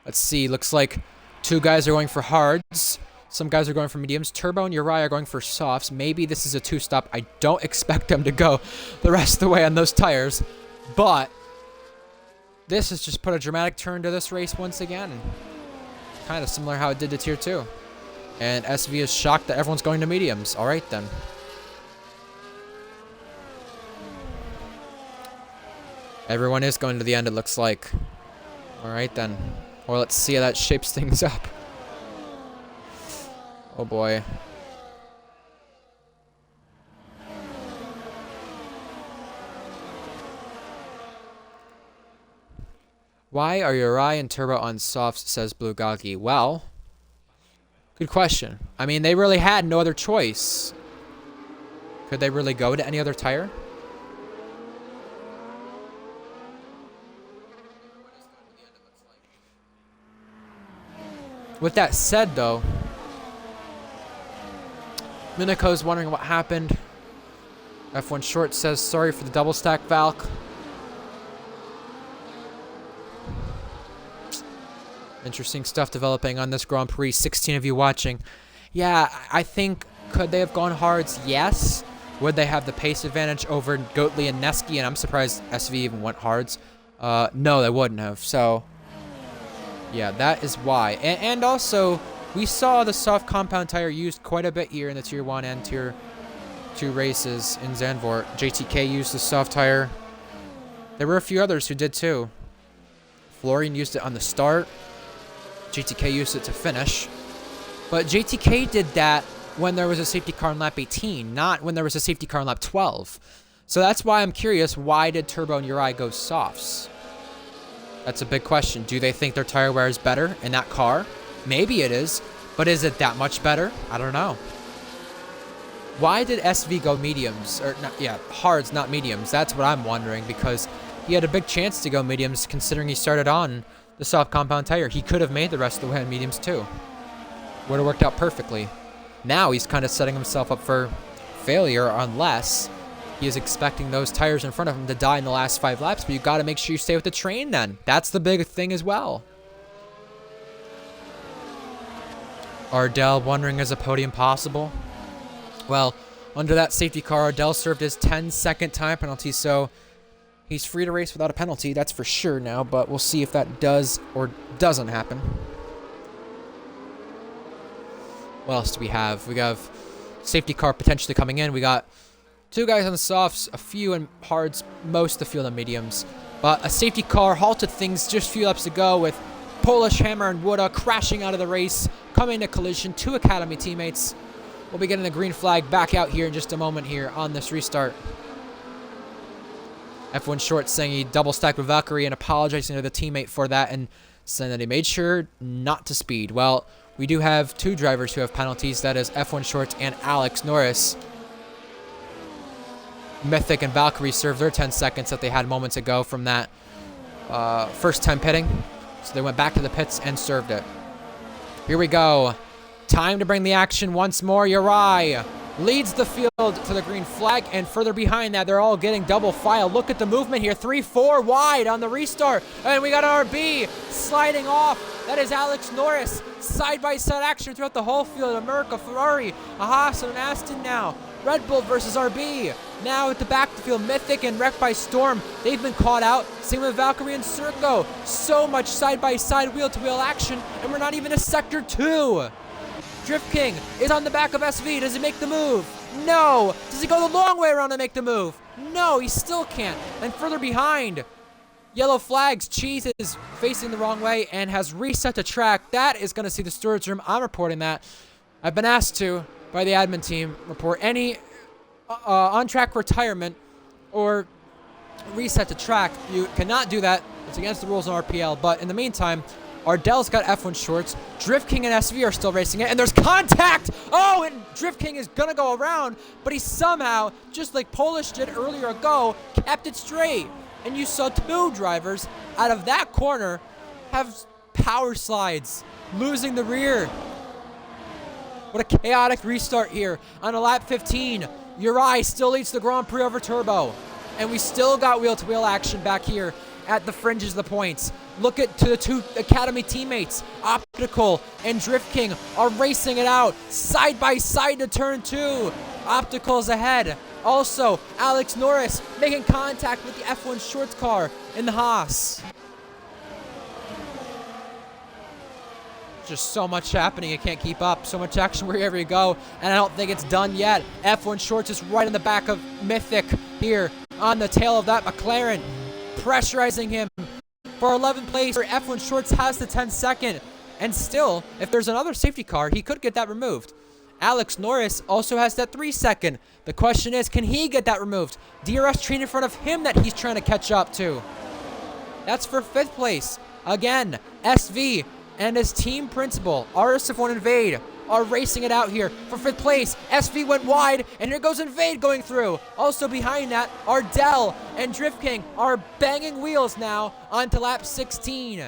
A: Let's see. Looks like 2 guys are going for hards. Some guys are going for mediums. Turbo and Uriah are going for softs. Maybe this is a 2-stop. I don't expect them to go the rest of the way on those tires. But this has just put a dramatic turn to this race once again. Kind of similar how it did to Tier 2. And SV is shocked that everyone's going to mediums. All right, then. Everyone is going to the end, it looks like. All right, then. Or let's see how that shapes things up. Oh, boy. Why are Uri and Turbo on softs, says Blue Goggy? Well, good question. I mean, they really had no other choice. Could they really go to any other tire? With that said, though, Minico's wondering what happened. F1 Short says sorry for the double stack, Valk. Interesting stuff developing on this Grand Prix. 16 of you watching. Yeah, I think, could they have gone hards? Yes. Would they have the pace advantage over Goatley and Neski? And I'm surprised SV even went hards. No, they wouldn't have. So, yeah, that is why. And also, we saw the soft compound tire used quite a bit here in the Tier 1 and Tier 2 races in Zandvoort. JTK used the soft tire. There were a few others who did too. Florian used it on the start. JTK used it to finish. But JTK did that when there was a safety car in lap 18, not when there was a safety car in lap 12. So that's why I'm curious, why did Turbo and Uri go softs? That's a big question. Do they think their tire wear is better in that car? Maybe it is, but is it that much better? I don't know. Why did SV go mediums? Or not, yeah, hards, not mediums. That's what I'm wondering, because he had a big chance to go mediums considering he started on the soft compound tire. He could have made the rest of the way on mediums too. Would have worked out perfectly. Now he's kind of setting himself up for failure unless he is expecting those tires in front of him to die in the last 5 laps, but you got to make sure you stay with the train then. That's the big thing as well. Ardell wondering, is a podium possible? Well, under that safety car, Ardell served his 10-second time penalty, so he's free to race without a penalty. That's for sure now, but we'll see if that does or doesn't happen. What else do we have? We have safety car potentially coming in. We got 2 guys on the softs, a few in hards, most of the field on mediums. But a safety car halted things just a few laps ago with Polish, Hammer, and Wooda crashing out of the race, coming to collision. 2 Academy teammates. We'll be getting the green flag back out here in just a moment here on this restart. F1 Short saying he double stacked with Valkyrie and apologizing to the teammate for that and saying that he made sure not to speed. Well, we do have 2 drivers who have penalties. That is F1 Shorts and Alex Norris. Mythic and Valkyrie served their 10 seconds that they had moments ago from that first time pitting. So they went back to the pits and served it. Here we go. Time to bring the action once more. Uri leads the field to the green flag, and further behind that, they're all getting double file. Look at the movement here. 3-4 wide on the restart, and we got RB sliding off. That is Alex Norris. Side-by-side action throughout the whole field. America, Ferrari, a Haas, and an Aston now. Red Bull versus RB. Now at the back of the field, Mythic and Wrecked by Storm. They've been caught out. Same with Valkyrie and Circo. So much side-by-side, wheel-to-wheel action, and we're not even in Sector 2. Drift King is on the back of SV. Does he make the move? No. Does he go the long way around to make the move? No, he still can't. And further behind, yellow flags. Cheese is facing the wrong way and has reset the track. That is going to see the stewards room. I'm reporting that. I've been asked to, by the admin team, report any on-track retirement or reset the track. You cannot do that. It's against the rules in RPL. But in the meantime, Ardell's got F1 shorts. Drift King and SV are still racing it, and there's contact! Oh, and Drift King is gonna go around, but he somehow, just like Polish did earlier ago, kept it straight. And you saw two drivers out of that corner have power slides, losing the rear. What a chaotic restart here on a lap 15. Uri still leads the Grand Prix over Turbo, and we still got wheel-to-wheel action back here at the fringes of the points. Look at to the two Academy teammates. Optical and Drift King are racing it out side by side to turn 2. Optical's ahead. Also, Alex Norris making contact with the F1 shorts car in the Haas. Just so much happening, you can't keep up. So much action wherever you go, and I don't think it's done yet. F1 shorts is right in the back of Mythic here on the tail of that McLaren, pressurizing him for 11th place. F1 shorts has the 10-second, and still, if there's another safety car, he could get that removed. Alex Norris also has that 3-second. The question is, can he get that removed? DRS train in front of him that he's trying to catch up to. That's for 5th place. Again, SV and his team principal, RSF1 Invade, are racing it out here for 5th place. SV went wide, and here goes Invade going through. Also behind that, Ardell and Drift King are banging wheels now onto lap 16.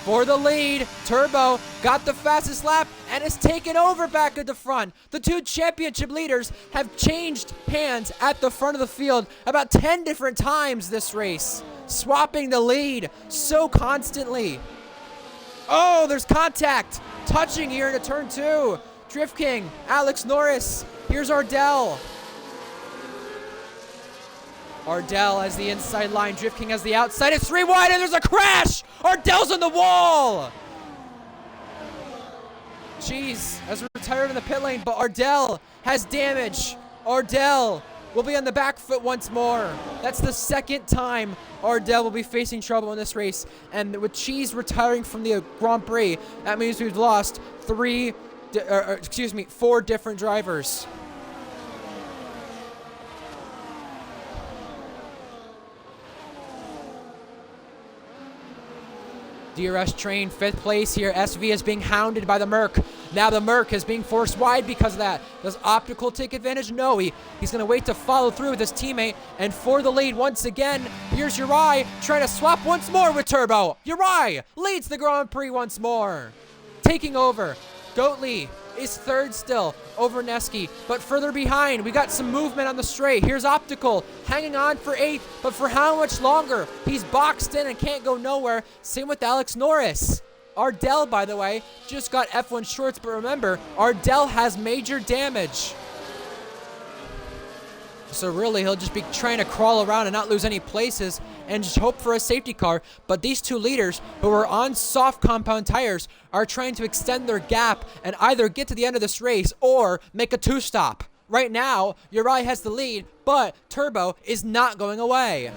A: For the lead, Turbo got the fastest lap and is taken over back at the front. The two championship leaders have changed hands at the front of the field about 10 different times this race, swapping the lead so constantly. Oh, there's contact. Touching here into turn 2. Drift King, Alex Norris. Here's Ardell. Ardell has the inside line. Drift King has the outside. It's 3 wide and there's a crash. Ardell's on the wall. Cheese has retired in the pit lane, but Ardell has damage. Ardell will be on the back foot once more. That's the second time Ardell will be facing trouble in this race. And with Cheese retiring from the Grand Prix, that means we've lost 4 different drivers. DRS train, 5th place here. SV is being hounded by the Merc. Now the Merc is being forced wide because of that. Does Optical take advantage? No, he's going to wait to follow through with his teammate. And for the lead once again, here's Uri trying to swap once more with Turbo. Uri leads the Grand Prix once more. Taking over. Goatley is 3rd still over Neski, but further behind, we got some movement on the straight. Here's Optical hanging on for 8th, but for how much longer? He's boxed in and can't go nowhere. Same with Alex Norris. Ardell, by the way, just got F1 shorts, but remember, Ardell has major damage. So really, he'll just be trying to crawl around and not lose any places and just hope for a safety car. But these two leaders who are on soft compound tires are trying to extend their gap and either get to the end of this race or make a 2-stop. Right now, Uri has the lead, but Turbo is not going away.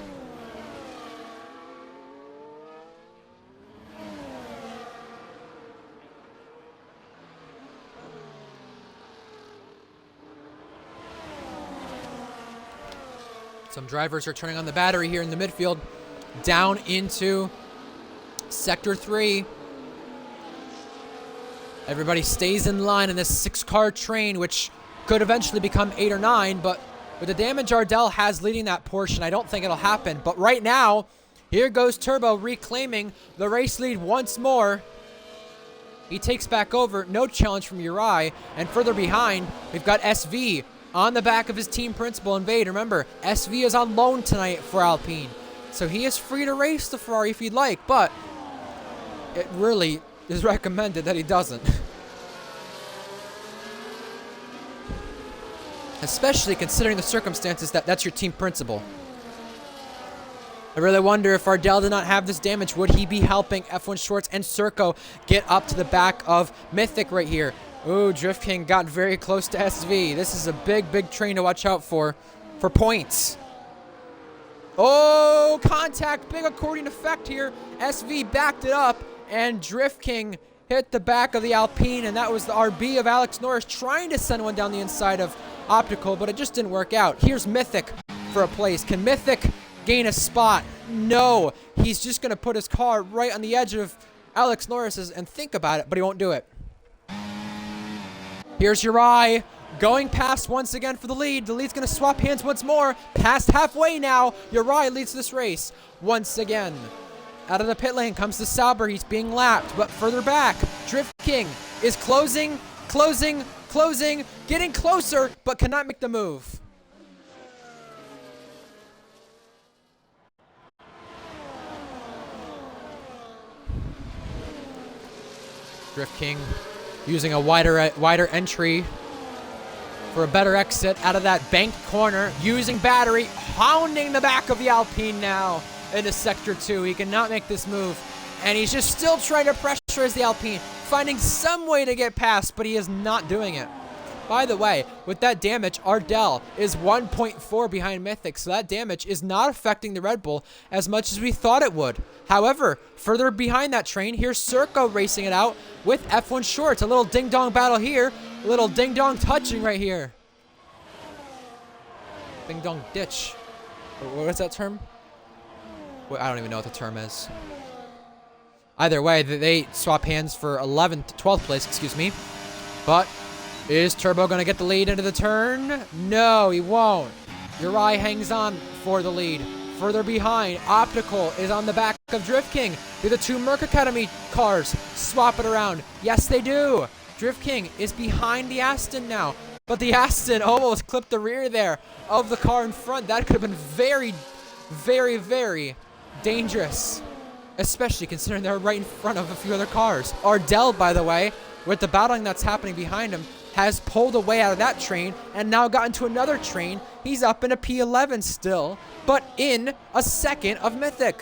A: Some drivers are turning on the battery here in the midfield, down into Sector 3. Everybody stays in line in this 6-car train, which could eventually become 8 or 9, but with the damage Ardell has leading that portion, I don't think it'll happen. But right now, Here goes Turbo reclaiming the race lead once more. He takes back over. No challenge from Uri. And further behind, we've got SV on the back of his team principal, Invade. Remember, SV is on loan tonight for Alpine. So he is free to race the Ferrari if he'd like, but it really is recommended that he doesn't. Especially considering the circumstances that that's your team principal. I really wonder if Ardell did not have this damage, would he be helping F1 Shorts and Serco get up to the back of Mythic right here? Ooh, Drift King got very close to SV. This is a big, big train to watch out for points. Oh, contact, big accordion effect here. SV backed it up, and Drift King hit the back of the Alpine, and that was the RB of Alex Norris trying to send one down the inside of Optical, but it just didn't work out. Here's Mythic for a place. Can Mythic gain a spot? No. He's just going to put his car right on the edge of Alex Norris's and think about it, but he won't do it. Here's Uri going past once again for the lead. The lead's going to swap hands once more. Past halfway now. Uri leads this race once again. Out of the pit lane comes the Sauber. He's being lapped, but further back, Drift King is closing, getting closer, but cannot make the move. Drift King using a wider entry for a better exit out of that banked corner, using battery, hounding the back of the Alpine now into Sector 2. He cannot make this move, and he's just still trying to pressurize the Alpine, finding some way to get past, but he is not doing it. By the way, with that damage, Ardell is 1.4 behind Mythic, so that damage is not affecting the Red Bull as much as we thought it would. However, further behind that train, here's Serco racing it out with F1 Shorts. A little ding-dong battle here, a little ding-dong touching right here. Ding-dong ditch. What is that term? I don't even know what the term is. Either way, they swap hands for 12th place, excuse me. But is Turbo going to get the lead into the turn? No, he won't. Uri hangs on for the lead. Further behind, Optical is on the back of Drift King. Do the two Merc Academy cars swap it around? Yes, they do. Drift King is behind the Aston now, but the Aston almost clipped the rear there of the car in front. That could have been very, very, very dangerous, especially considering they're right in front of a few other cars. Ardell, by the way, with the battling that's happening behind him, has pulled away out of that train and now got into another train. He's up in a P11 still, but in a second of Mythic.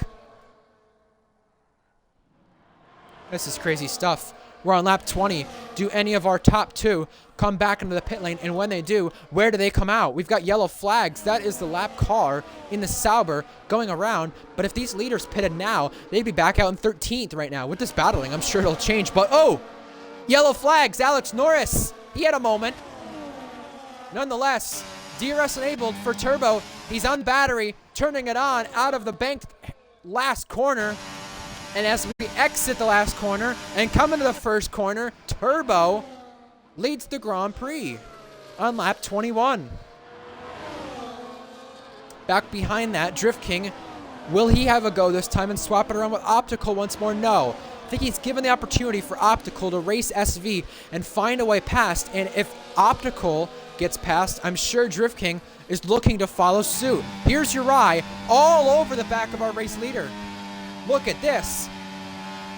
A: This is crazy stuff. We're on lap 20. Do any of our top two come back into the pit lane? And when they do, where do they come out? We've got yellow flags. That is the lap car in the Sauber going around. But if these leaders pitted now, they'd be back out in 13th right now. With this battling, I'm sure it'll change. But, oh, yellow flags. Alex Norris, he had a moment. Nonetheless, DRS enabled for Turbo. He's on battery, turning it on out of the banked last corner. And as we exit the last corner and come into the first corner, Turbo leads the Grand Prix on lap 21. Back behind that, Drift King, will he have a go this time and swap it around with Optical once more? No. I think he's given the opportunity for Optical to race SV and find a way past. And if Optical gets past, I'm sure Drift King is looking to follow suit. Here's Uri all over the back of our race leader. Look at this.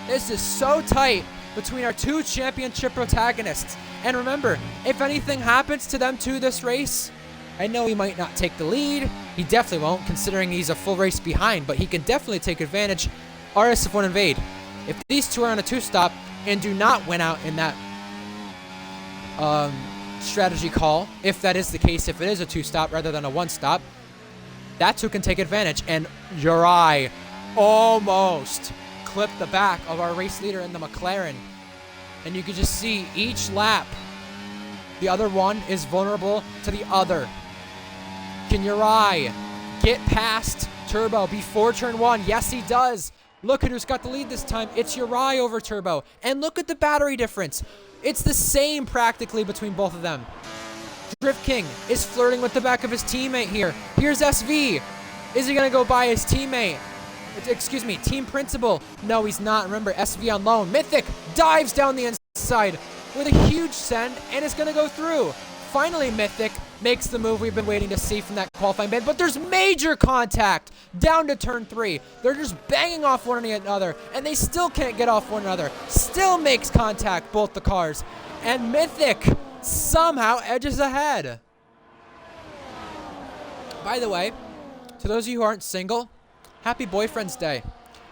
A: This is so tight between our two championship protagonists. And remember, if anything happens to them two this race, I know he might not take the lead. He definitely won't, considering he's a full race behind, but he can definitely take advantage. RS1 Invade. If these two are on a two-stop and do not win out in that strategy call, if that is the case, if it is a two-stop rather than a one-stop, that's who can take advantage. And Uri almost clipped the back of our race leader in the McLaren. And you can just see each lap, the other one is vulnerable to the other. Can Uri get past Turbo before turn one? Yes, he does. Look at who's got the lead this time. It's Uri over Turbo. And look at the battery difference. It's the same practically between both of them. Drift King is flirting with the back of his teammate here. Here's SV. Is he going to go by his teammate? Excuse me, team principal. No, he's not. Remember, SV on loan. Mythic dives down the inside with a huge send, and it's going to go through. Finally, Mythic makes the move we've been waiting to see from that qualifying bid, but there's major contact down to turn 3. They're just banging off one another, and they still can't get off one another. Still makes contact, both the cars. And Mythic somehow edges ahead. By the way, to those of you who aren't single, happy Boyfriend's Day.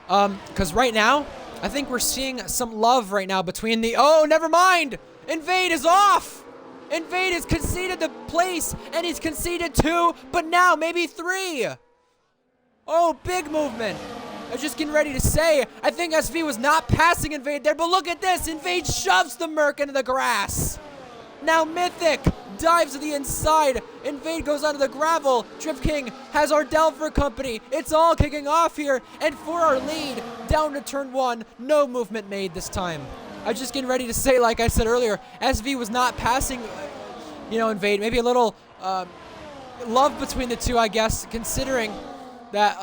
A: Because right now, I think we're seeing some love right now between the... Oh, never mind! Invade is off! Invade has conceded the place, and he's conceded 2, but now maybe 3. Oh, big movement. I was just getting ready to say, I think SV was not passing Invade there, but look at this. Invade shoves the Merc into the grass. Now Mythic dives to the inside. Invade goes onto the gravel. Drift King has Ardell for company. It's all kicking off here, and for our lead, down to turn 1, no movement made this time. I was just getting ready to say, like I said earlier, SV was not passing, Invade. Maybe a little love between the two, I guess, considering that,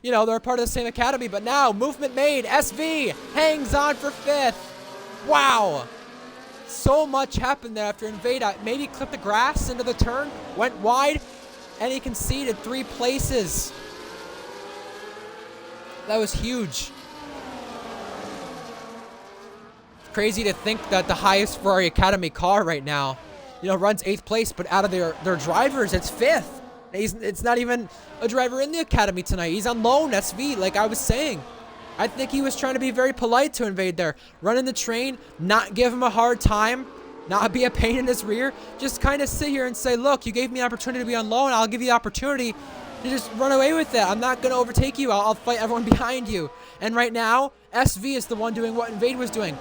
A: they're part of the same academy. But now, movement made. SV hangs on for 5th. Wow. So much happened there after Invade maybe clipped the grass into the turn, went wide, and he conceded 3 places. That was huge. Crazy to think that the highest Ferrari Academy car right now, runs 8th place, but out of their drivers, it's 5th. It's not even a driver in the Academy tonight. He's on loan, SV, like I was saying. I think he was trying to be very polite to Invade there. Running the train, not give him a hard time, not be a pain in his rear. Just kind of sit here and say, look, you gave me an opportunity to be on loan. I'll give you the opportunity to just run away with it. I'm not going to overtake you. I'll fight everyone behind you. And right now, SV is the one doing what Invade was doing.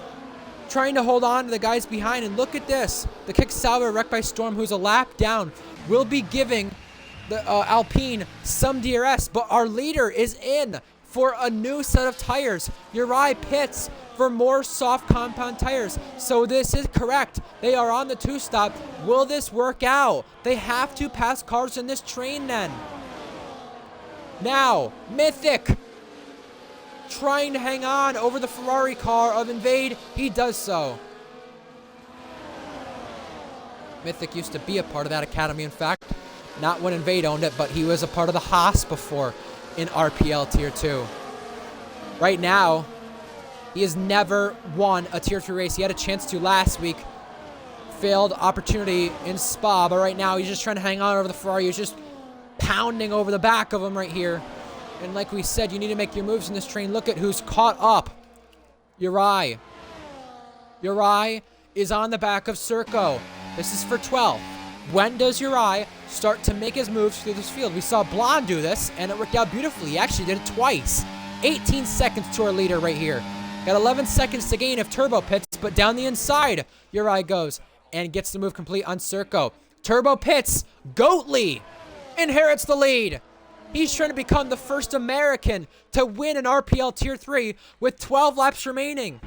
A: Trying to hold on to the guys behind, and look at this. The kick Sauber wrecked by Storm, who's a lap down, will be giving the Alpine some DRS, but our leader is in for a new set of tires. Uri pits for more soft compound tires, so this is correct. They are on the 2-stop. Will this work out? They have to pass cars in this train then. Now, Mythic trying to hang on over the Ferrari car of Invade. He does so. Mythic used to be a part of that academy, in fact. Not when Invade owned it, but he was a part of the Haas before in RPL Tier 2. Right now, he has never won a Tier 3 race. He had a chance to last week. Failed opportunity in Spa, but right now he's just trying to hang on over the Ferrari. He's just pounding over the back of him right here. And like we said, you need to make your moves in this train. Look at who's caught up. Uri. Uri is on the back of Serco. This is for 12th. When does Uri start to make his moves through this field? We saw Blonde do this, and it worked out beautifully. He actually did it twice. 18 seconds to our leader right here. Got 11 seconds to gain if Turbo pits, but down the inside, Uri goes and gets the move complete on Serco. Turbo pits. Goatley inherits the lead. He's trying to become the first American to win an RPL Tier 3 with 12 laps remaining.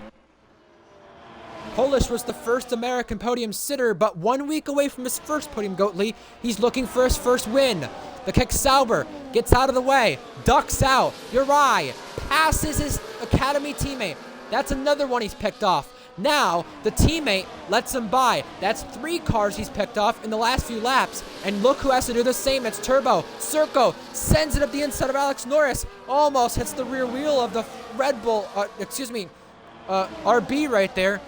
A: Polish was the first American podium sitter, but 1 week away from his first podium, Goatley. He's looking for his first win. The kick Sauber gets out of the way, ducks out. Uri passes his academy teammate. That's another one he's picked off. Now, the teammate lets him by. That's 3 cars he's picked off in the last few laps. And look who has to do the same. It's Turbo. Serco sends it up the inside of Alex Norris. Almost hits the rear wheel of the Red Bull, RB right there.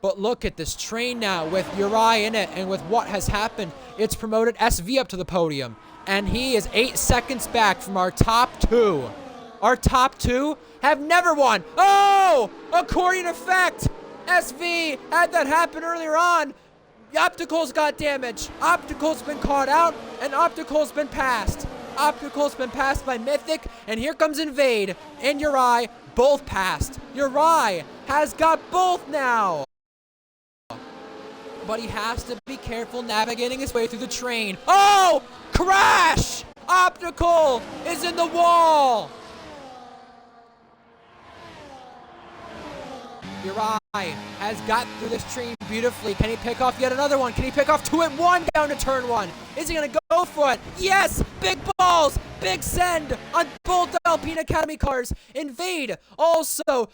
A: But look at this train now with Uri in it, and with what has happened, it's promoted SV up to the podium. And he is 8 seconds back from our top 2. Our top 2 have never won. Oh! Accordion effect! SV had that happen earlier on. Optical's got damage. Optical's been caught out, and Optical's been passed. Optical's been passed by Mythic, and here comes Invade and Uri, both passed. Uri has got both now. But he has to be careful navigating his way through the train. Oh! Crash! Optical is in the wall. Uri has got through this train beautifully. Can he pick off yet another one? Can he pick off 2 at 1 down to turn 1? Is he going to go for it? Yes! Big balls! big send on both Alpine Academy cars. Invade also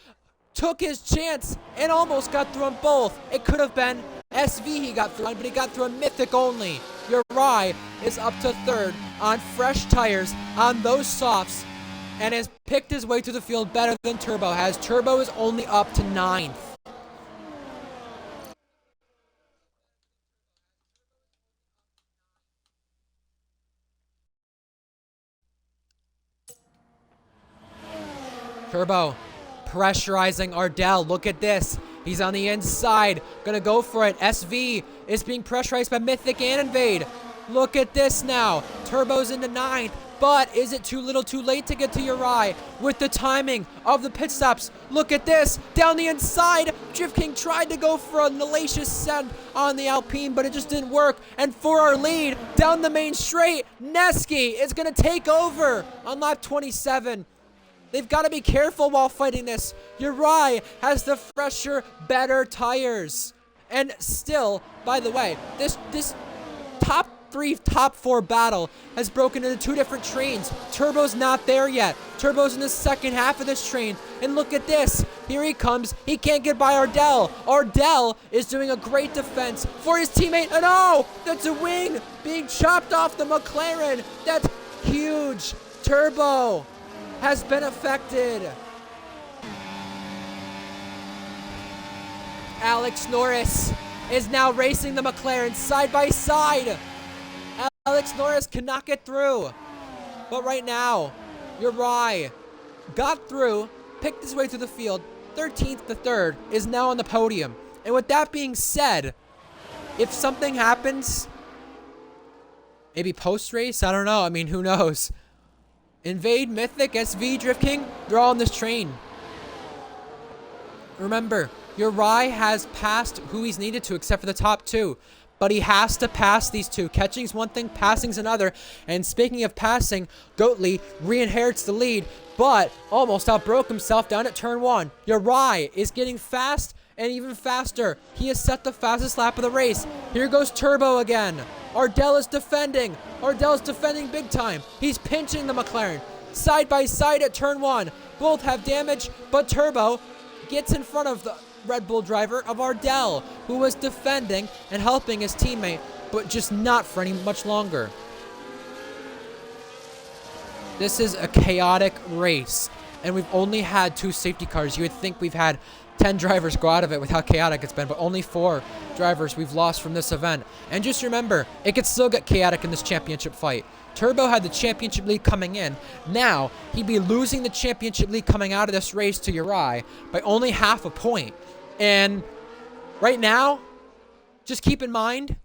A: took his chance and almost got through on both. It could have been SV he got through on, but he got through on Mythic only. Uri is up to third on fresh tires on those softs and has picked his way to the field better than Turbo has. Turbo is only up to 9th. Turbo pressurizing Ardell. Look at this. He's on the inside. Gonna go for it. SV is being pressurized by Mythic and Invade. Look at this now. Turbo's into 9th. But is it too little too late to get to Uri with the timing of the pit stops? Look at this. Down the inside. Drift King tried to go for a hellacious send on the Alpine, but it just didn't work. And for our lead, down the main straight, Neski is going to take over on lap 27. They've got to be careful while fighting this. Uri has the fresher, better tires. And still, by the way, this top 3, top 4 battle has broken into 2 different trains. Turbo's not there yet. Turbo's in the second half of this train. And look at this. Here he comes. He can't get by Ardell. Ardell is doing a great defense for his teammate. And oh, that's a wing being chopped off the McLaren. That's huge. Turbo has been affected. Alex Norris is now racing the McLaren side by side. Alex Norris cannot get through. But right now, Uri got through, picked his way through the field, 13th to 3rd, is now on the podium. And with that being said, if something happens, maybe post-race, I don't know. I mean, who knows? Invade, Mythic, SV, Drift King, they're all on this train. Remember, Uri has passed who he's needed to except for the top 2. But he has to pass these 2. Catching's one thing, passing's another. And speaking of passing, Goatley re-inherits the lead, but almost outbroke himself down at turn 1. Uri is getting fast and even faster. He has set the fastest lap of the race. Here goes Turbo again. Ardell is defending. Ardell's defending big time. He's pinching the McLaren. Side by side at turn 1. Both have damage, but Turbo gets in front of the Red Bull driver of Ardell, who was defending and helping his teammate, but just not for any much longer. This is a chaotic race, and we've only had 2 safety cars. You would think we've had 10 drivers go out of it with how chaotic it's been, but only 4 drivers we've lost from this event. And just remember, it could still get chaotic in this championship fight. Turbo had the championship lead coming in. Now, he'd be losing the championship lead coming out of this race to Uri by only half a point. And right now, just keep in mind,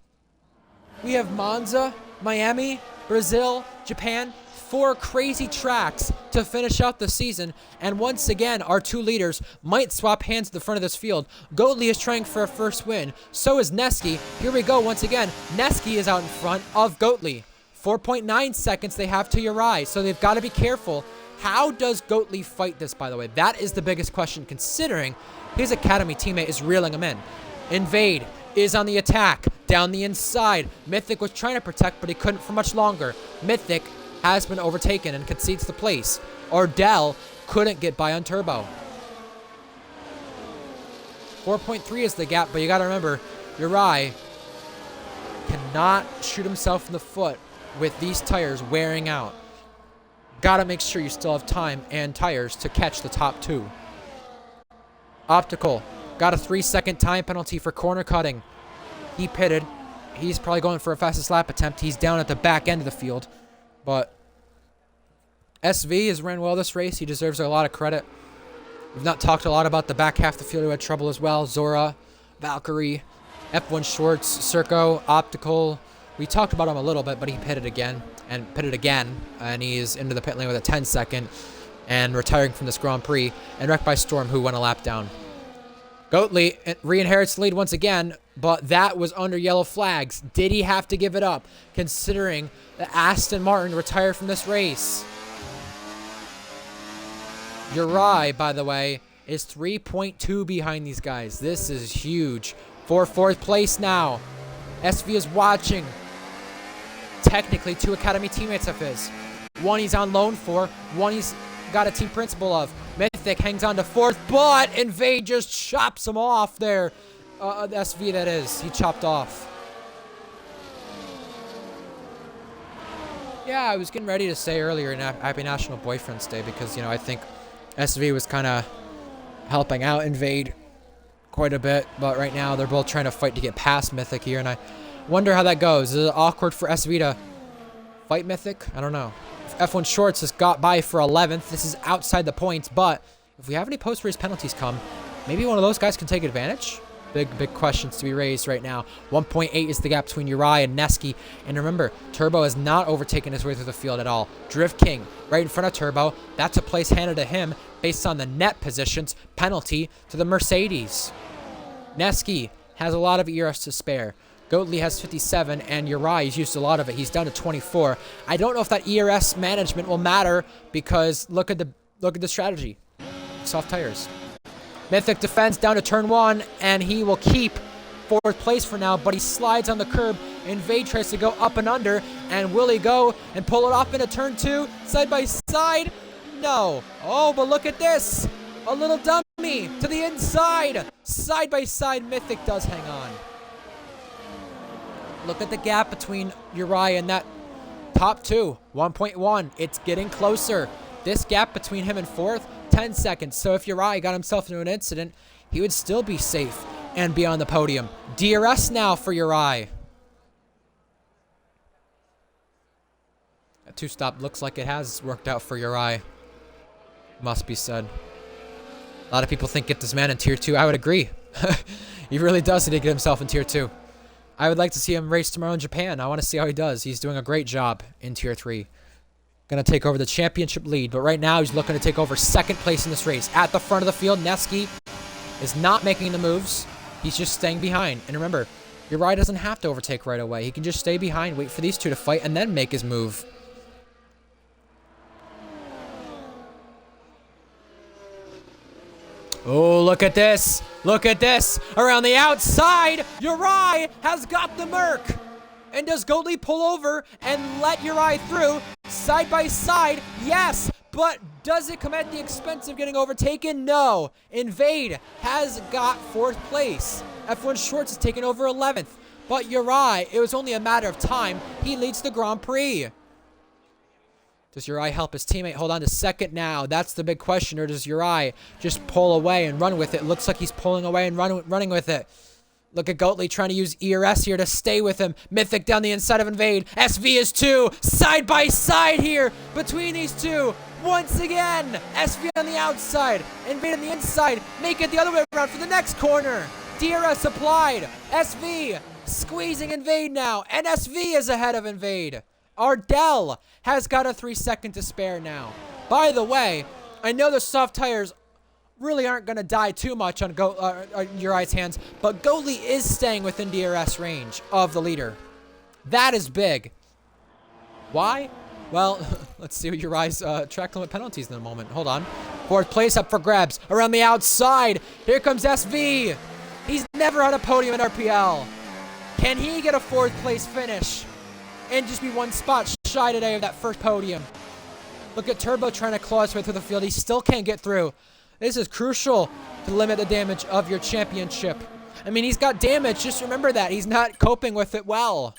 A: we have Monza, Miami, Brazil, Japan, 4 crazy tracks to finish out the season. And once again, our 2 leaders might swap hands at the front of this field. Goatley is trying for a first win. So is Neski. Here we go once again. Neski is out in front of Goatley. 4.9 seconds they have to Uri, so they've got to be careful. How does Goatley fight this, by the way? That is the biggest question, considering his academy teammate is reeling him in. Invade is on the attack, down the inside. Mythic was trying to protect, but he couldn't for much longer. Mythic has been overtaken and concedes the place. Ardell couldn't get by on Turbo. 4.3 is the gap, but you got to remember, Uri cannot shoot himself in the foot with these tires wearing out. Gotta make sure you still have time and tires to catch the top 2. Optical got a 3-second time penalty for corner cutting. He pitted. He's probably going for a fastest lap attempt. He's down at the back end of the field. But SV has ran well this race. He deserves a lot of credit. We've not talked a lot about the back half of the field who had trouble as well. Zora, Valkyrie, F1 Schwartz, Circo, Optical. We talked about him a little bit, but he pitted again. And he's into the pit lane with a 10-second and retiring from this Grand Prix, and wrecked by Storm, who went a lap down. Goatley re-inherits the lead once again, but that was under yellow flags. Did he have to give it up, considering that Aston Martin retired from this race? Uri, by the way, is 3.2 behind these guys. This is huge. For 4th place now. SV is watching. Technically, 2 academy teammates of his. One he's on loan for. One he's got a team principal of. Mythic hangs on to fourth, but Invade just chops him off there. The SV that is. He chopped off. Yeah, I was getting ready to say earlier Happy National Boyfriend's Day because, you know, I think SV was kind of helping out Invade quite a bit, but right now they're both trying to fight to get past Mythic here, and I wonder how that goes. Is it awkward for SV to fight Mythic? I don't know. F1 Shorts has got by for 11th. This is outside the points, but if we have any post-race penalties come, maybe one of those guys can take advantage. Big questions to be raised right now. 1.8 is the gap between Uri and Neski. And remember, Turbo has not overtaken his way through the field at all. Drift King right in front of Turbo. That's a place handed to him based on the net positions. Penalty to the Mercedes. Neski has a lot of ERS to spare. Goatley has 57, and Uri has used a lot of it. He's down to 24. I don't know if that ERS management will matter because look at the strategy. Soft tires. Mythic defends down to turn 1, and he will keep 4th place for now, but he slides on the curb. Invade tries to go up and under, and will he go and pull it off into turn 2, side by side? No. Oh, but look at this. A little dummy to the inside. Side by side, Mythic does hang on. Look at the gap between Uri and that top 2. 1.1. It's getting closer. This gap between him and 4th, 10 seconds. So if Uri got himself into an incident, he would still be safe and be on the podium. DRS now for Uri. A 2-stop looks like it has worked out for Uri. Must be said. A lot of people think get this man in Tier 2. I would agree. He really does need to get himself in Tier 2. I would like to see him race tomorrow in Japan. I want to see how he does. He's doing a great job in Tier 3. Going to take over the championship lead, but right now he's looking to take over 2nd place in this race. At the front of the field, Neski is not making the moves. He's just staying behind. And remember, Uri doesn't have to overtake right away. He can just stay behind, wait for these two to fight, and then make his move. Oh, look at this. Look at this. Around the outside, Uri has got the Merc. And does Goatley pull over and let Uri through? Side by side, yes. But does it come at the expense of getting overtaken? No. Invade has got 4th place. F1 Shorts has taken over 11th. But Uri, it was only a matter of time. He leads the Grand Prix. Does Uri help his teammate hold on to 2nd now? That's the big question. Or does Uri just pull away and run with it? Looks like he's pulling away and running with it. Look at Goatley trying to use ERS here to stay with him. Mythic down the inside of Invade. SV is 2. Side by side here between these two. Once again, SV on the outside. Invade on the inside. Make it the other way around for the next corner. DRS applied. SV squeezing Invade now. And SV is ahead of Invade. Ardell has got a 3-second to spare now. By the way, I know the soft tires really aren't going to die too much on Uri's hands, but Goatley is staying within DRS range of the leader. That is big. Why? Well, let's see what Uri's track limit penalties in a moment. Hold on. 4th place up for grabs. Around the outside, here comes SV. He's never had a podium in RPL. Can he get a 4th place finish and just be 1 spot shy today of that first podium? Look at Turbo trying to claw his way through the field. He still can't get through. This is crucial to limit the damage of your championship. I mean, he's got damage. Just remember that. He's not coping with it well.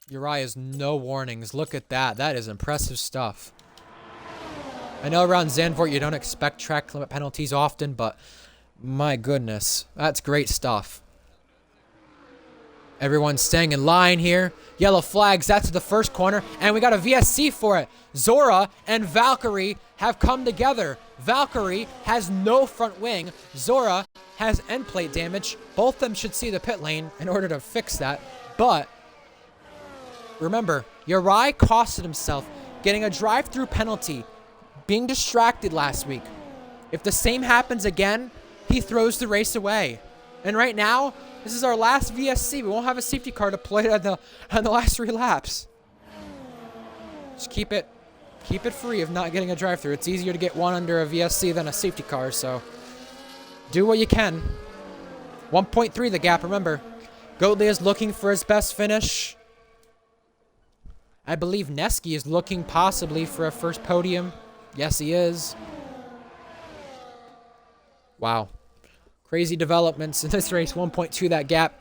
A: Uri has no warnings. Look at that. That is impressive stuff. I know around Zandvoort you don't expect track limit penalties often, but my goodness, that's great stuff. Everyone's staying in line here. Yellow flags, that's the first corner. And we got a VSC for it. Zora and Valkyrie have come together. Valkyrie has no front wing. Zora has end plate damage. Both of them should see the pit lane in order to fix that. But remember, Uri costed himself getting a drive-through penalty, being distracted last week. If the same happens again, he throws the race away. And right now, this is our last VSC. We won't have a safety car deployed on the last 3 laps. Just keep it free of not getting a drive-through. It's easier to get one under a VSC than a safety car, so do what you can. 1.3 the gap, remember. Goatley is looking for his best finish. I believe Neski is looking possibly for a first podium. Yes, he is. Wow. Crazy developments in this race. 1.2 that gap.